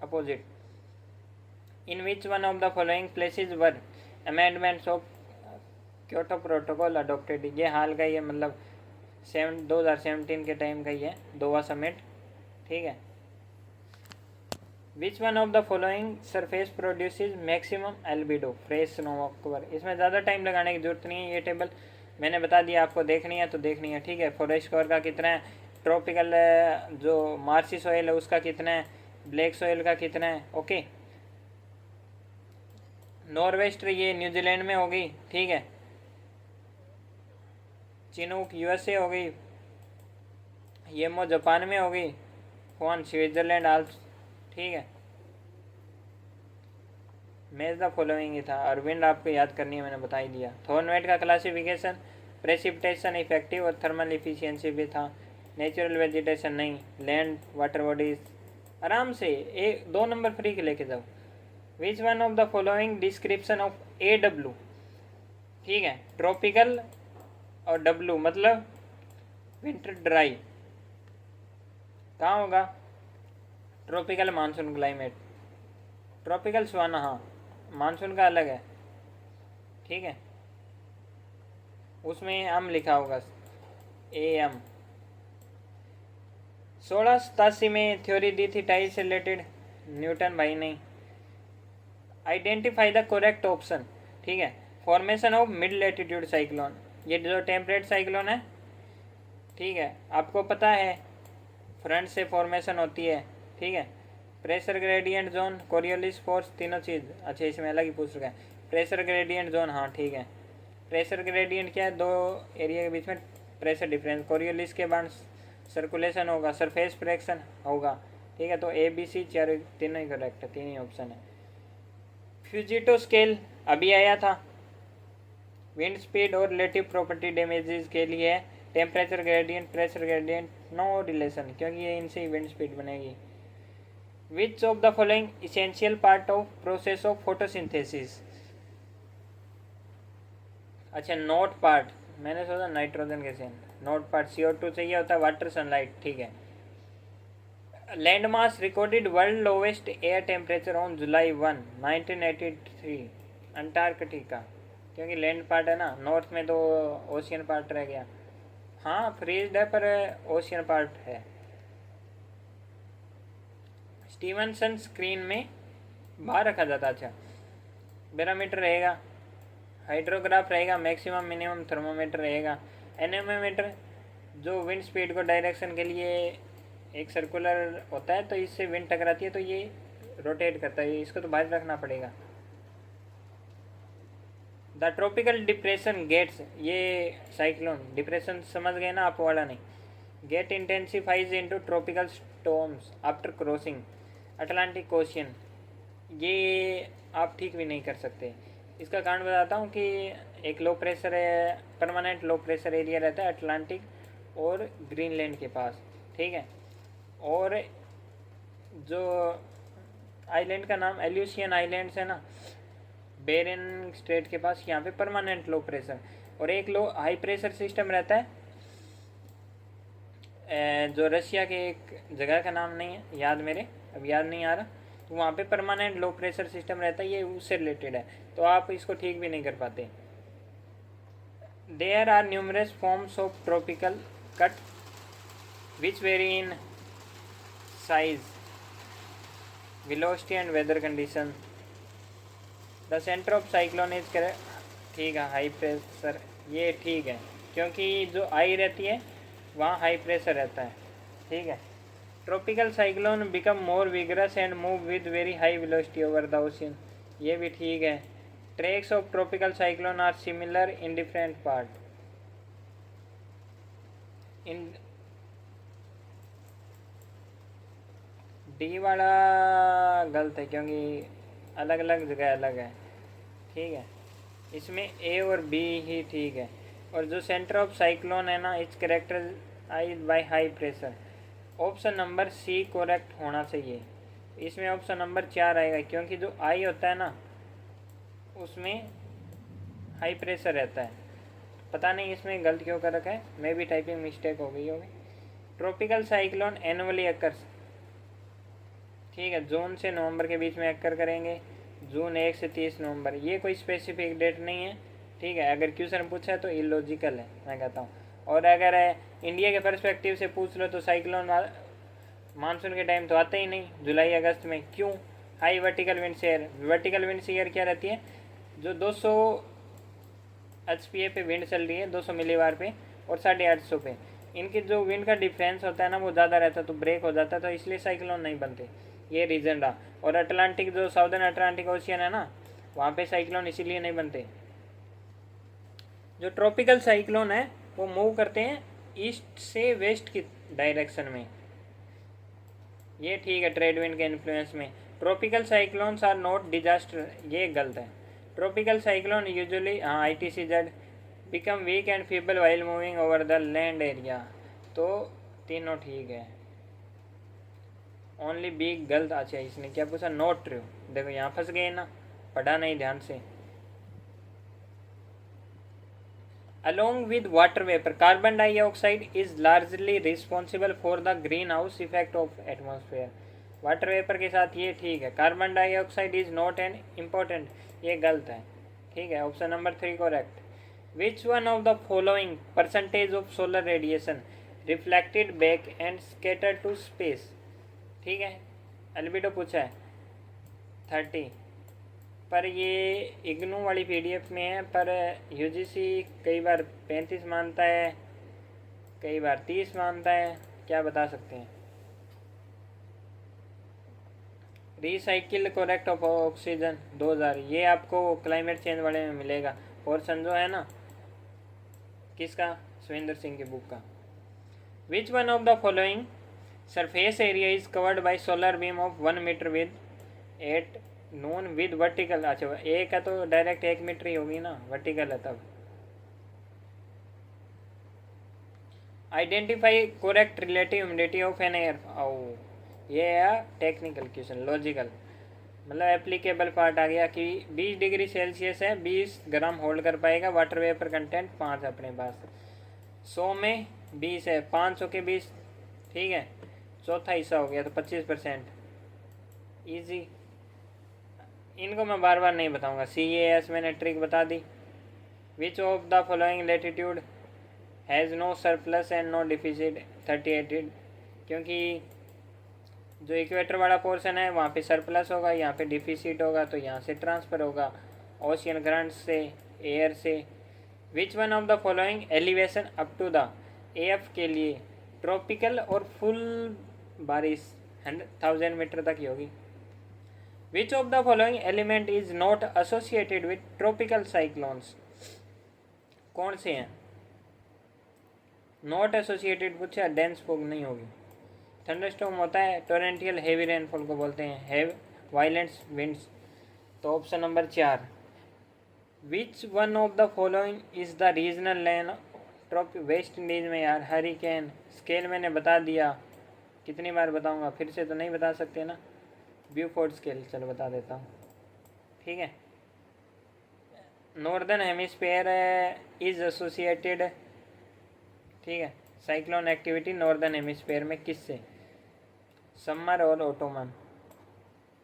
opposite. In which one of the following places were amendments of Kyoto protocol adopted, ये हाल का ही है, मतलब 2017 के टाइम का ही है, दोहा समिट, ठीक है। विच one of the following surface produces maximum albedo, fresh snow cover, इसमें ज़्यादा टाइम लगाने की जरूरत नहीं है, ये टेबल मैंने बता दिया, आपको देखनी है तो देखनी है, ठीक है। फॉरेस्ट कवर का कितना है, ट्रॉपिकल जो मार्सी सॉइल है उसका कितना है, ब्लैक सॉइल का कितना है, ओके। नॉर्वेस्ट ये न्यूजीलैंड में होगी, ठीक है। चिनूक यूएसए हो गई, येमो जापान में होगी, फोन स्विट्जरलैंड आल्प्स, ठीक है। मैच द फॉलोइंग ही था, अरविंद आपको याद करनी है, मैंने बता ही दिया। थॉर्नवेट का क्लासिफिकेशन प्रेसिपिटेशन इफेक्टिव और थर्मल इफिशियंसी भी था। नेचुरल वेजिटेशन नहीं, लैंड वाटर बॉडीज, आराम से 2 नंबर फ्री के लेके जाओ। विच one of the following description of AW, ठीक है, ट्रॉपिकल और W मतलब विंटर ड्राई, कहाँ होगा? ट्रॉपिकल मानसून क्लाइमेट, ट्रॉपिकल सुहाना, हाँ मानसून का अलग है, ठीक है, उसमें अम लिखा होगा, AM। 1687 में थ्योरी दी थी टाइल से रिलेटेड, न्यूटन भाई नहीं। आइडेंटिफाई द करेक्ट ऑप्शन, ठीक है। Formation of mid latitude cyclone, ये जो टेम्परेट साइक्लोन है, ठीक है, आपको पता है फ्रंट से फॉर्मेशन होती है, ठीक है। Pressure gradient zone, Coriolis force, तीनों चीज़, अच्छा इसमें अलग ही पूछ रखा है। प्रेशर ग्रेडियंट जोन, हाँ ठीक है। प्रेशर ग्रेडियंट क्या है, 2 एरिया के बीच में प्रेशर डिफरेंस। कोरियोलिस के बाद सर्कुलेशन होगा, सरफेस फ्रैक्शन होगा, ठीक है। तो ABC तीनों ही करेक्ट है, 3 ही ऑप्शन है। फ्यूजिटो स्केल अभी आया था, विंड स्पीड और रिलेटिव प्रॉपर्टी डैमेजेस के लिए है। Temperature gradient, pressure gradient no relation, क्योंकि ये इनसे ही विंड स्पीड बनेगी। Which of the following essential part of process of photosynthesis, अच्छा नोट पार्ट, मैंने सोचा नाइट्रोजन के सेम, नोट पार्ट CO2 चाहिए होता है, वाटर, सनलाइट, ठीक है। Land mass recorded world lowest air temperature on July 1, 1983, Antarctica, क्योंकि लैंड पार्ट है ना, नॉर्थ में तो ओशियन पार्ट रह गया, हाँ फ्रीज्ड है पर ओशियन पार्ट है। स्टीवनसन स्क्रीन में बाहर रखा जाता, अच्छा बैरोमीटर रहेगा, हाइड्रोग्राफ रहेगा, मैक्सिमम मिनिमम थर्मोमीटर रहेगा, एनेमोमीटर जो विंड स्पीड को डायरेक्शन के लिए एक सर्कुलर होता है, तो इससे विंड टकराती है तो ये रोटेट करता है, इसको तो बाहर रखना पड़ेगा। द ट्रॉपिकल डिप्रेशन गेट्स, ये साइक्लोन डिप्रेशन समझ गए ना आप वाला नहीं, get intensifies into tropical storms after crossing Atlantic ocean, ये आप ठीक भी नहीं कर सकते। इसका कारण बताता हूँ कि एक लो प्रेशर है, परमानेंट लो प्रेशर एरिया रहता है अटलांटिक और ग्रीनलैंड के पास, ठीक है। और जो आइलैंड का नाम एल्यूसियन आइलैंड्स है ना, बेरिन स्ट्रेट के पास, यहाँ पे परमानेंट लो प्रेशर, और एक लो हाई प्रेशर सिस्टम रहता है, जो रशिया के एक जगह का नाम नहीं है याद, मेरे अब याद नहीं आ रहा, तो वहाँ पे परमानेंट लो प्रेशर सिस्टम रहता है, ये उससे रिलेटेड है, तो आप इसको ठीक भी नहीं कर पाते। There are numerous forms of tropical cut which vary in size, velocity and weather condition. The centre of cyclone is ठीक है हाई प्रेशर, ये ठीक है क्योंकि जो आई रहती है वहाँ हाई प्रेशर रहता है, ठीक है। Tropical cyclone become more vigorous and move with very high velocity over the ocean, ये भी ठीक है। Tracks of tropical cyclone are similar in different part. इन डी वाला गलत है क्योंकि अलग अलग जगह अलग है, ठीक है। इसमें ए और बी ही ठीक है। और जो सेंटर ऑफ साइक्लोन है ना, it's characterized by high pressure. Option number C correct होना चाहिए। इसमें ऑप्शन नंबर 4 आएगा क्योंकि जो आई होता है ना उसमें हाई प्रेशर रहता है। पता नहीं इसमें गलत क्यों कर रखा है, मे भी टाइपिंग मिस्टेक हो गई होगी। ट्रॉपिकल साइक्लोन एनुअली अकर्स, ठीक है, जून से नवंबर के बीच में अक्कर करेंगे, जून 1 से 30 नवंबर, ये कोई स्पेसिफिक डेट नहीं है, ठीक है। अगर क्वेश्चन पूछा है तो इलॉजिकल है, मैं कहता हूँ। और अगर इंडिया के पर्सपेक्टिव से पूछ लो तो साइक्लोन मानसून के टाइम तो आते ही नहीं, जुलाई अगस्त में, क्यों? High vertical wind shear, vertical wind shear क्या रहती है, जो 200 एचपीए पे विंड चल रही है, 200 मिलीबार पे और 850 पे, इनकी जो विंड का डिफरेंस होता है ना वो ज़्यादा रहता है, तो ब्रेक हो जाता है, तो इसलिए साइक्लोन नहीं बनते, ये रीज़न रहा। और अटलांटिक जो साउदर्न अटलांटिक ओशियन है ना, वहाँ पे साइक्लोन इसीलिए नहीं बनते। जो ट्रॉपिकल साइक्लोन है वो मूव करते हैं ईस्ट से वेस्ट की डायरेक्शन में, ये ठीक है, ट्रेड विंड के इन्फ्लुएंस में। Tropical cyclones are not disaster, ये गलत है। ट्रॉपिकल साइक्लोन यूजुअली, हाँ ITCZ, become weak and feeble while moving over the land area, तो तीनों ठीक है। ओनली बी गलत। अच्छा इसने क्या पूछा, नॉट ट्रू, देखो यहाँ फंस गए ना, पढ़ा नहीं ध्यान से। Along with water vapor, carbon dioxide is largely responsible for the greenhouse effect of atmosphere. Water vapour के साथ ये ठीक है। Carbon dioxide is not an important, ये गलत है, ठीक है। Option number 3 correct. Which one of the following percentage of solar radiation reflected back and scatter to space, ठीक है। एल्बिडो पूछा है 30, पर ये इग्नू वाली PDF में है, पर UGC कई बार 35 मानता है, कई बार 30 मानता है, क्या बता सकते हैं। रिसाइकिल करेक्ट ऑफ ऑक्सीजन 2000, ये आपको क्लाइमेट चेंज वाले में मिलेगा। पोर्शन जो है ना किसका, सुरेंद्र सिंह की बुक का। Which one of the following surface area is covered by solar beam of 1 metre with 8 noon with vertical, अच्छा एक का तो डायरेक्ट 1 मीटर ही होगी ना, वर्टिकल है तब। Identify correct relative humidity of an air, ये है टेक्निकल क्वेश्चन, लॉजिकल, मतलब एप्लीकेबल पार्ट आ गया कि 20 डिग्री सेल्सियस है, 20 ग्राम होल्ड कर पाएगा, वाटर वेपर कंटेंट 5 अपने पास, 100 में 20 है, 500 के 20, ठीक है, चौथा हिस्सा हो गया तो 25%, ईजी। इनको मैं बार बार नहीं बताऊंगा, CAS मैंने ट्रिक बता दी। Which of the following latitude has no surplus and no deficit 38, क्योंकि जो इक्वेटर वाला पोर्शन है वहाँ पे सरप्लस होगा, यहाँ पे डिफिसिट होगा, तो यहाँ से ट्रांसफ़र होगा ओशियन करंट से, एयर से। Which one of the following elevation up to the AF के लिए ट्रॉपिकल और फुल बारिश 1000 मीटर तक ही होगी। विच of the following element is not associated with tropical cyclones, कौन से हैं नॉट एसोसिएटेड, कुछ डेंस फॉग नहीं होगी। थंडरस्टॉर्म होता है, टोरेंटियल हेवी रेनफॉल को बोलते हैं, हैव वायलेंट विंड्स, तो option number 4। Which one of the following is the regional land tropic, West Indies में यार हरिकेन, स्केल मैंने बता दिया, कितनी बार बताऊंगा, फिर से तो नहीं बता सकते ना। ब्यूफोर्ड स्केल, चलो बता देता हूँ, ठीक है। नॉर्दर्न हेमिस्फेयर इज एसोसिएटेड, ठीक है, साइक्लोन एक्टिविटी नॉर्दर्न हेमिस्फेयर में किससे? समर और ऑटोमन।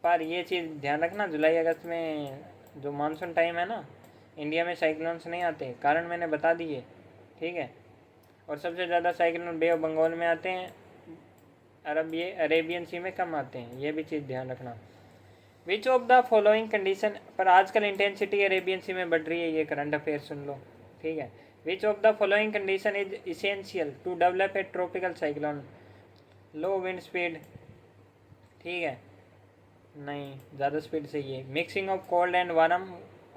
पर ये चीज़ ध्यान रखना, जुलाई अगस्त में जो मानसून टाइम है ना, इंडिया में साइक्लोन्स नहीं आते, कारण मैंने बता दिए, ठीक है। और सबसे ज़्यादा साइक्लोन बे ऑफ बंगाल में आते हैं, अरेबियन सी में कम आते हैं, ये भी चीज़ ध्यान रखना। विच ऑफ द फॉलोइंग कंडीशन, पर आजकल इंटेंसिटी अरेबियन सी में बढ़ रही है, ये करंट अफेयर सुन लो, ठीक है। Which of the following condition is essential to develop a tropical cyclone? Low wind speed, ठीक है, नहीं, ज़्यादा स्पीड से ये mixing of cold and warm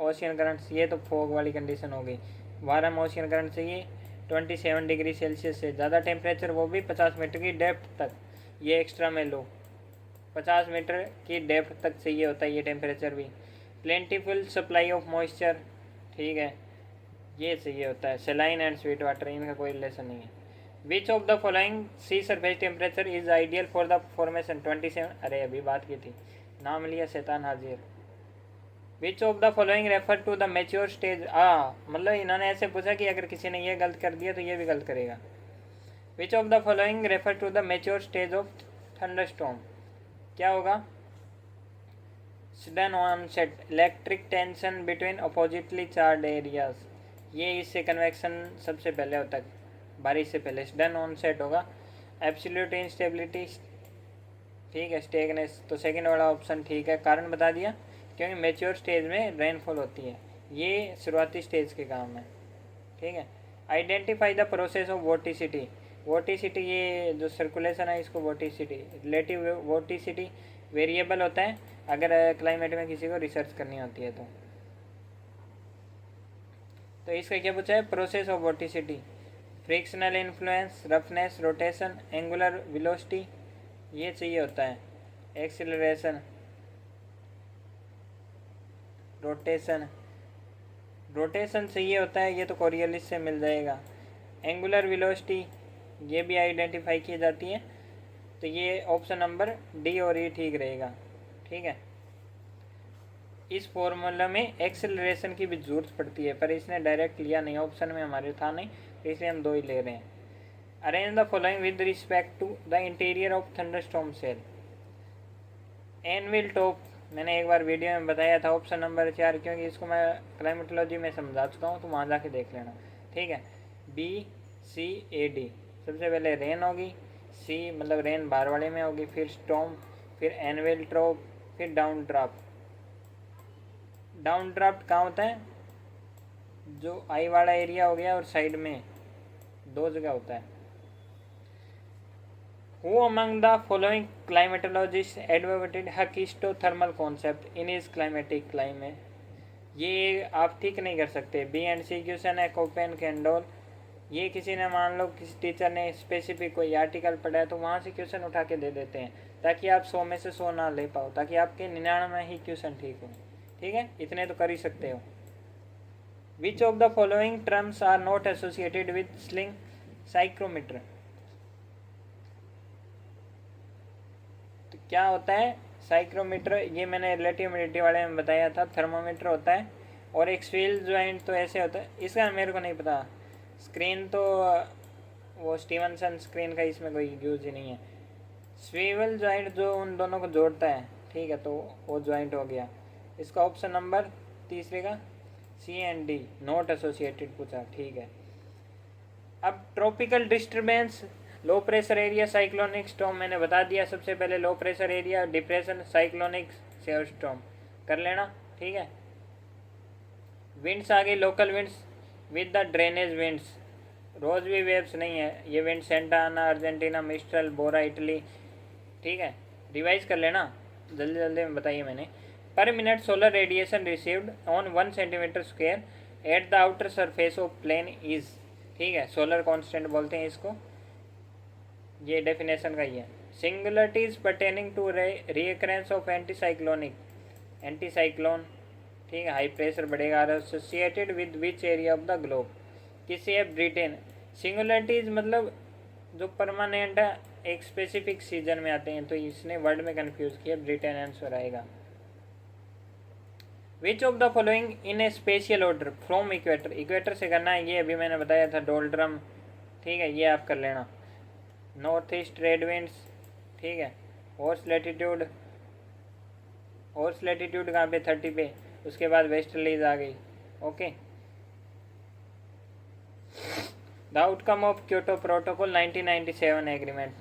ocean currents, ये तो फॉग वाली कंडीशन हो गई। वार्म ओशियन करंट से ये 27 डिग्री सेल्सियस से ज़्यादा टेम्परेचर, वो भी 50 मीटर की डेप्थ तक, ये एक्स्ट्रा में लो, 50 मीटर की डेप्थ तक चाहिए होता है ये टेम्परेचर भी। प्लेंटीफुल सप्लाई ऑफ मॉइस्चर, ठीक है, ये चाहिए होता है। सेलाइन एंड स्वीट वाटर, इनका कोई रिलेशन नहीं है। Which of the following sea surface temperature is ideal for the formation 27, अरे अभी बात की थी, नाम लिया शैतान हाजिर। Which of the following refer to the mature stage, मतलब इन्होंने ऐसे पूछा कि अगर किसी ने ये गलत कर दिया तो ये भी गलत करेगा। Which of the following refer to the mature stage of thunderstorm, क्या होगा? Sudden onset, electric tension between oppositely charge areas, ये इससे कन्वेक्शन सबसे पहले होता है, बारिश से पहले सडन ऑनसेट होगा। एब्सोल्यूट इंस्टेबिलिटी, ठीक है, स्टेगनेस, तो सेकंड वाला ऑप्शन ठीक है, कारण बता दिया, क्योंकि मेच्योर स्टेज में रेनफॉल होती है, ये शुरुआती स्टेज के काम है, ठीक है। आइडेंटिफाई द प्रोसेस ऑफ वोटिसिटी, वोटिसिटी ये जो सर्कुलेशन है इसको वोटिसिटी, रिलेटिव वोटिसिटी वेरिएबल होता है अगर क्लाइमेट में किसी को रिसर्च करनी होती है तो इसका क्या पूछा है? Process of vorticity, frictional influence, roughness, rotation, angular velocity, ये चाहिए होता है। एक्सीलरेशन, रोटेशन, रोटेशन चाहिए होता है, ये तो कोरियलिस से मिल जाएगा। एंगुलर वेलोसिटी ये भी आइडेंटिफाई की जाती है, तो ये ऑप्शन नंबर डी और ई ठीक रहेगा, ठीक है। इस फॉर्मूला में एक्सेलरेशन की भी जरूरत पड़ती है, पर इसने डायरेक्ट लिया नहीं, ऑप्शन में हमारे था नहीं, तो इसलिए हम 2 ही ले रहे हैं। Arrange the following with respect to the interior of thunderstorm cell. Anvil top, मैंने एक बार वीडियो में बताया था, ऑप्शन नंबर 4, क्योंकि इसको मैं क्लाइमेटोलॉजी में समझा चुका हूँ, तो वहाँ जाके देख लेना, ठीक है। BCAD, सबसे पहले रेन होगी, सी मतलब रेन बाहर वाले में होगी, फिर स्टॉर्म, फिर एनविल टॉप, फिर डाउन ड्राफ्ट। डाउन ड्राफ्ट कहाँ होता है? जो आई वाला एरिया हो गया और साइड में 2 जगह होता है। Who among the following climatologists advocated histothermal concept in his climatic climate? ये आप ठीक नहीं कर सकते। B&C क्वेश्चन है, कोपेन कैंडोल, ये किसी ने मान लो किसी टीचर ने स्पेसिफिक कोई आर्टिकल पढ़ा है तो वहाँ से क्वेश्चन उठा के दे देते हैं, ताकि आप 100 में से 100 ना ले पाओ, ताकि आपके 99 ही क्वेश्चन ठीक हो, ठीक है, इतने तो कर ही सकते हो। Which of the following terms are not associated with sling psychrometer, तो क्या होता है साइक्रोमीटर? ये मैंने रिलेटिव ह्यूमिडिटी वाले में बताया था, थर्मोमीटर होता है, और एक स्वील ज्वाइंट तो ऐसे होता है, इसका मेरे को नहीं पता। स्क्रीन तो वो स्टीवनसन स्क्रीन का इसमें कोई यूज ही नहीं है। स्वीवल ज्वाइंट जो उन दोनों को जोड़ता है, ठीक है, तो वो ज्वाइंट हो गया। इसका ऑप्शन नंबर तीसरे का C and D, not associated पूछा, ठीक है। अब tropical disturbance, low pressure area, cyclonic storm, मैंने बता दिया सबसे पहले, low pressure area, depression, cyclonic severe storm कर लेना, ठीक है। विंड्स आ गई, local winds with the drainage winds, Rossby waves नहीं है, ये wind Santa Ana Argentina, mistral, bora Italy, ठीक है, रिवाइज कर लेना, जल्दी जल्दी में बताइए मैंने। Per minute solar radiation received on 1 centimetre square at the outer surface of plane is, ठीक है, सोलर कांस्टेंट बोलते हैं इसको, ये डेफिनेशन का ही है। Singularities pertaining to recurrence of anticyclonic, anticyclone, ठीक है, हाई प्रेशर बढ़ेगा, associated with which area of the globe, किसी है ब्रिटेन। सिंगुलरिटीज मतलब जो परमानेंट है, एक स्पेसिफिक सीजन में आते हैं, तो इसने वर्ड में कंफ्यूज किया, ब्रिटेन आंसर आएगा। Which of the following in a spatial order from equator, equator से करना है, ये अभी मैंने बताया था डोल्ड्रम, ठीक है, ये आप कर लेना। नॉर्थ ईस्ट ट्रेड विंड्स, ठीक है, हॉर्स लैटिट्यूड, हॉर्स लैटिट्यूड कहाँ पे 30 पे, उसके बाद वेस्टर्लीज आ गई। Okay, the outcome of Kyoto protocol 1997 agreement,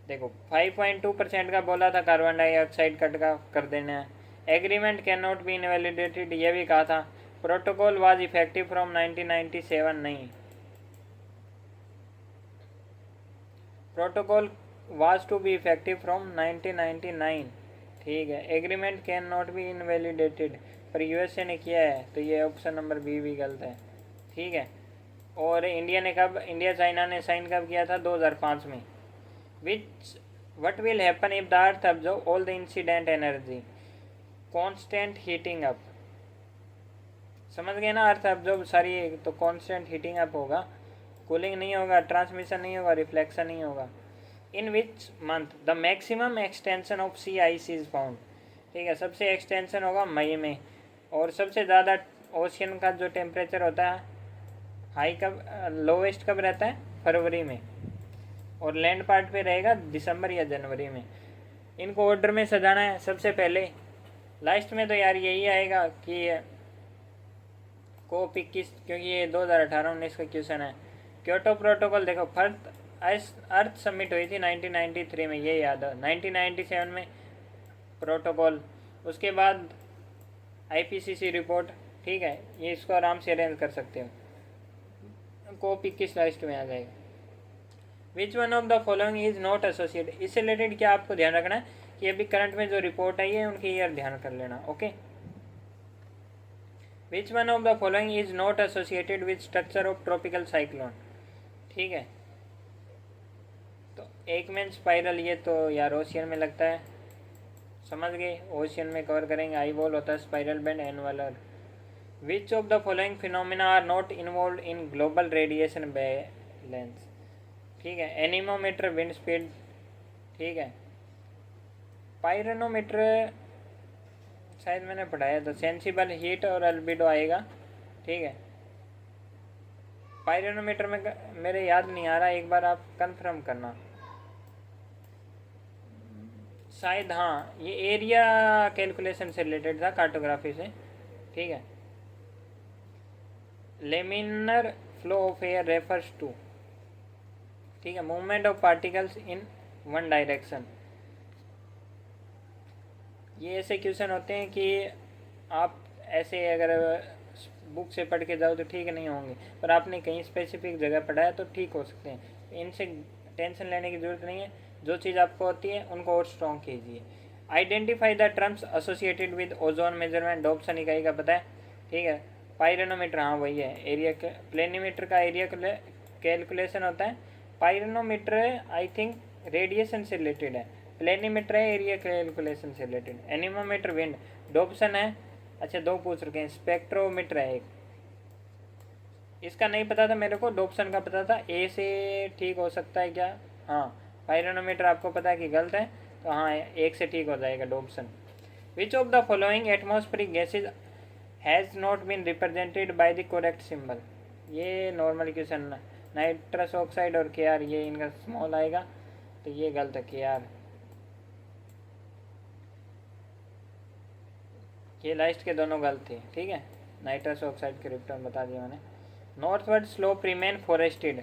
देखो 5.2% का बोला था कार्बन डाइऑक्साइड कट का कर देना है। Agreement can not be invalidated, ये भी कहा था। प्रोटोकॉल वाज इफेक्टिव फ्रॉम 1997, नहीं, protocol was to be effective from 1999, ठीक है। Agreement can not be invalidated, पर यूएसए ने किया है, तो ये ऑप्शन नंबर बी भी गलत है, ठीक है। और इंडिया ने कब, इंडिया चाइना ने साइन कब किया था, 2005 में। Which what will happen if the earth absorb all the incident energy, constant heating up, समझ गए ना, अर्थ अब्जॉर्ब सारी, तो कॉन्स्टेंट हीटिंग अप होगा, कूलिंग नहीं होगा, ट्रांसमिशन नहीं होगा, रिफ्लेक्शन नहीं होगा। In which month the maximum extension of sea ice is found, ठीक है, सबसे एक्सटेंशन होगा मई में। और सबसे ज़्यादा ओशियन का जो टेम्परेचर होता है हाई कब, लोवेस्ट कब रहता है, फरवरी में, और लैंड पार्ट पे रहेगा दिसंबर या जनवरी में। इनको ऑर्डर में सजाना है, सबसे पहले लास्ट में तो यार यही आएगा कि COP 21, क्योंकि ये 2018-19 का क्वेश्चन है। क्योटो प्रोटोकॉल देखो, फर्स्ट अर्थ समिट हुई थी 1993 में, ये याद है, 1997 में प्रोटोकॉल, उसके बाद IPCC रिपोर्ट, ठीक है, ये इसको आराम से अरेंज कर सकते हो। COP 21 लास्ट में आ जाएगा। विच one of the following is not associated, इससे रिलेटेड क्या आपको ध्यान रखना है कि अभी करंट में जो रिपोर्ट आई है उनकी ईयर ध्यान कर लेना। Okay, which one of the following is not associated with structure of tropical cyclone, ठीक है, तो एक में स्पाइरल, ये तो यार ओशियन में लगता है, समझ गए, ओशियन में कवर करेंगे। आई बॉल होता है spiral band, annular. Which of the following phenomena are not involve in global radiation balance, ठीक है, एनीमोमीटर, विंड स्पीड, ठीक है, पायरोनोमीटर शायद मैंने पढ़ाया था, सेंसिबल हीट और अल्बिडो आएगा, ठीक है। पायरोनोमीटर में मेरे याद नहीं आ रहा, एक बार आप कंफर्म करना, शायद हाँ, ये एरिया कैलकुलेशन से रिलेटेड था, कार्टोग्राफी से, ठीक है। Laminar flow of air refers to, ठीक है, movement of particles in one direction. ये ऐसे क्वेश्चन होते हैं कि आप ऐसे अगर बुक से पढ़ के जाओ तो ठीक नहीं होंगे, पर आपने कहीं स्पेसिफिक जगह पढ़ा है तो ठीक हो सकते हैं। इनसे टेंशन लेने की ज़रूरत नहीं है, जो चीज़ आपको होती है उनको और स्ट्रॉन्ग कीजिए। Identify the terms associated with ozone measurement, Dobson इकाई का पता है, ठीक है। पायरोनोमीटर, हाँ वही है, एरिया, प्लेनीमीटर का एरिया कैलकुलेशन होता है। पायरोनोमीटर आई थिंक रेडिएशन से रिलेटेड है, प्लेनीमीटर है एरिया कैलकुलेशन से रिलेटेड। एनीमोमीटर विंड, डॉप्सन है, अच्छा दो पूछ रखे हैं। स्पेक्ट्रोमीटर है एक, इसका नहीं पता था मेरे को, डॉप्सन का पता था। ए से ठीक हो सकता है क्या, हाँ। पायरोनोमीटर आपको पता है कि गलत है, तो हाँ एक से ठीक हो जाएगा, Dobson. Which of the following atmospheric gases has not been represented by the correct symbol, ये नॉर्मल क्वेश्चन, नाइट्रस ऑक्साइड और KR, ये इनका स्मॉल आएगा, तो ये गलत है, KR, ये लास्ट के दोनों गलत थे, ठीक है। नाइट्रस ऑक्साइड के रिप्टन बता दिया मैंने। Northward slope remain forested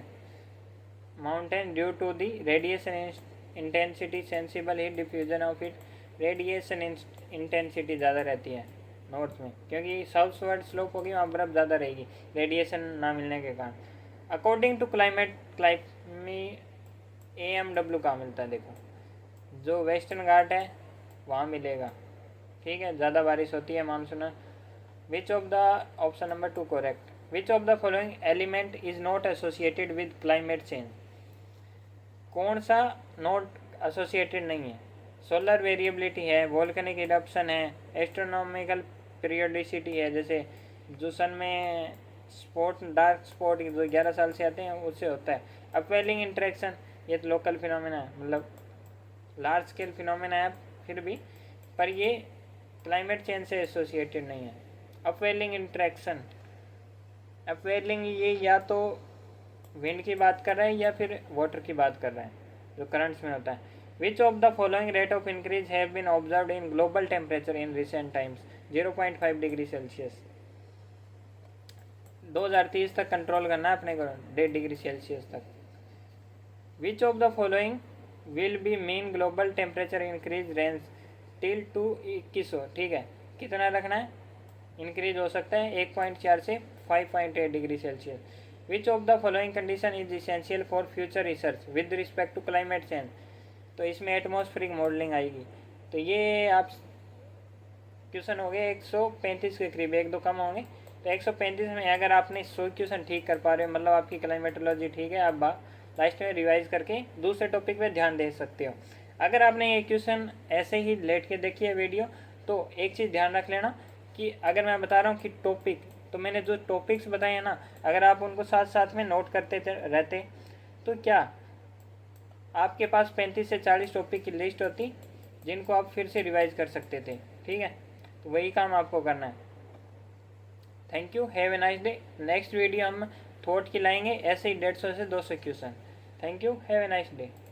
mountain due to the radiation intensity, sensible heat diffusion of heat, radiation intensity ज़्यादा रहती है नॉर्थ में, क्योंकि साउथवर्ड स्लोप होगी वहाँ बर्फ़ ज़्यादा रहेगी रेडिएशन ना मिलने के कारण। अकॉर्डिंग टू क्लाइमी AMW कहाँ मिलता है, देखो जो वेस्टर्न घाट है वहाँ मिलेगा, ठीक है, ज़्यादा बारिश होती है monsoon. Which of the, option number 2 correct. Which of the following element is not associated with climate change, कौन सा नॉट एसोसिएटेड नहीं है। सोलर वेरिएबिलिटी है, वोल्केनिक इरप्शन है, एस्ट्रोनॉमिकल पीरियोडिसिटी है, जैसे जो सन में स्पॉट, डार्क स्पॉट जो 11 साल से आते हैं उससे होता है। अपवेलिंग इंटरेक्शन, ये तो लोकल फिनोमेना है, मतलब लार्ज स्केल फिनोमेना है फिर भी, पर ये क्लाइमेट चेंज से एसोसिएटेड नहीं है। अपवेलिंग इंट्रैक्शन, अपवेलिंग ये या तो विंड की बात कर रहा है या फिर वाटर की बात कर रहा है जो करंट्स में होता है। Which of the following rate of increase have been observed in global temperature in recent times 0.5 degree Celsius. 2030 तक कंट्रोल करना है अपने को 1.5 डिग्री सेल्सियस तक। विच of the following will be mean global temperature increase range till two 2100। ठीक है, कितना रखना है, इंक्रीज हो सकता है 1.4 से 5.8 degree Celsius. Which of the following condition is essential for future research with respect to climate change. तो इसमें एटमॉस्फेरिक मॉडलिंग आएगी। तो ये आप क्वेश्चन हो गए 135 के करीब, एक दो कम होंगे। तो 135 में अगर आपने 100 क्वेश्चन ठीक कर पा रहे हो, मतलब आपकी क्लाइमेटोलॉजी ठीक है, आप लास्ट में रिवाइज करके दूसरे टॉपिक पे ध्यान दे सकते हो। अगर आपने ये क्वेश्चन ऐसे ही लेट के देखी है वीडियो, तो एक चीज़ ध्यान रख लेना कि अगर मैं बता रहा हूँ कि टॉपिक, तो मैंने जो टॉपिक्स बताए हैं ना, अगर आप उनको साथ साथ में नोट करते रहते तो क्या आपके पास 35 से 40 टॉपिक की लिस्ट होती जिनको आप फिर से रिवाइज कर सकते थे। ठीक है, तो वही काम आपको करना है। Thank you, have a nice day. Next video हम थॉट की लाएंगे, ऐसे ही 150 से 200 question. Thank you, have a nice day.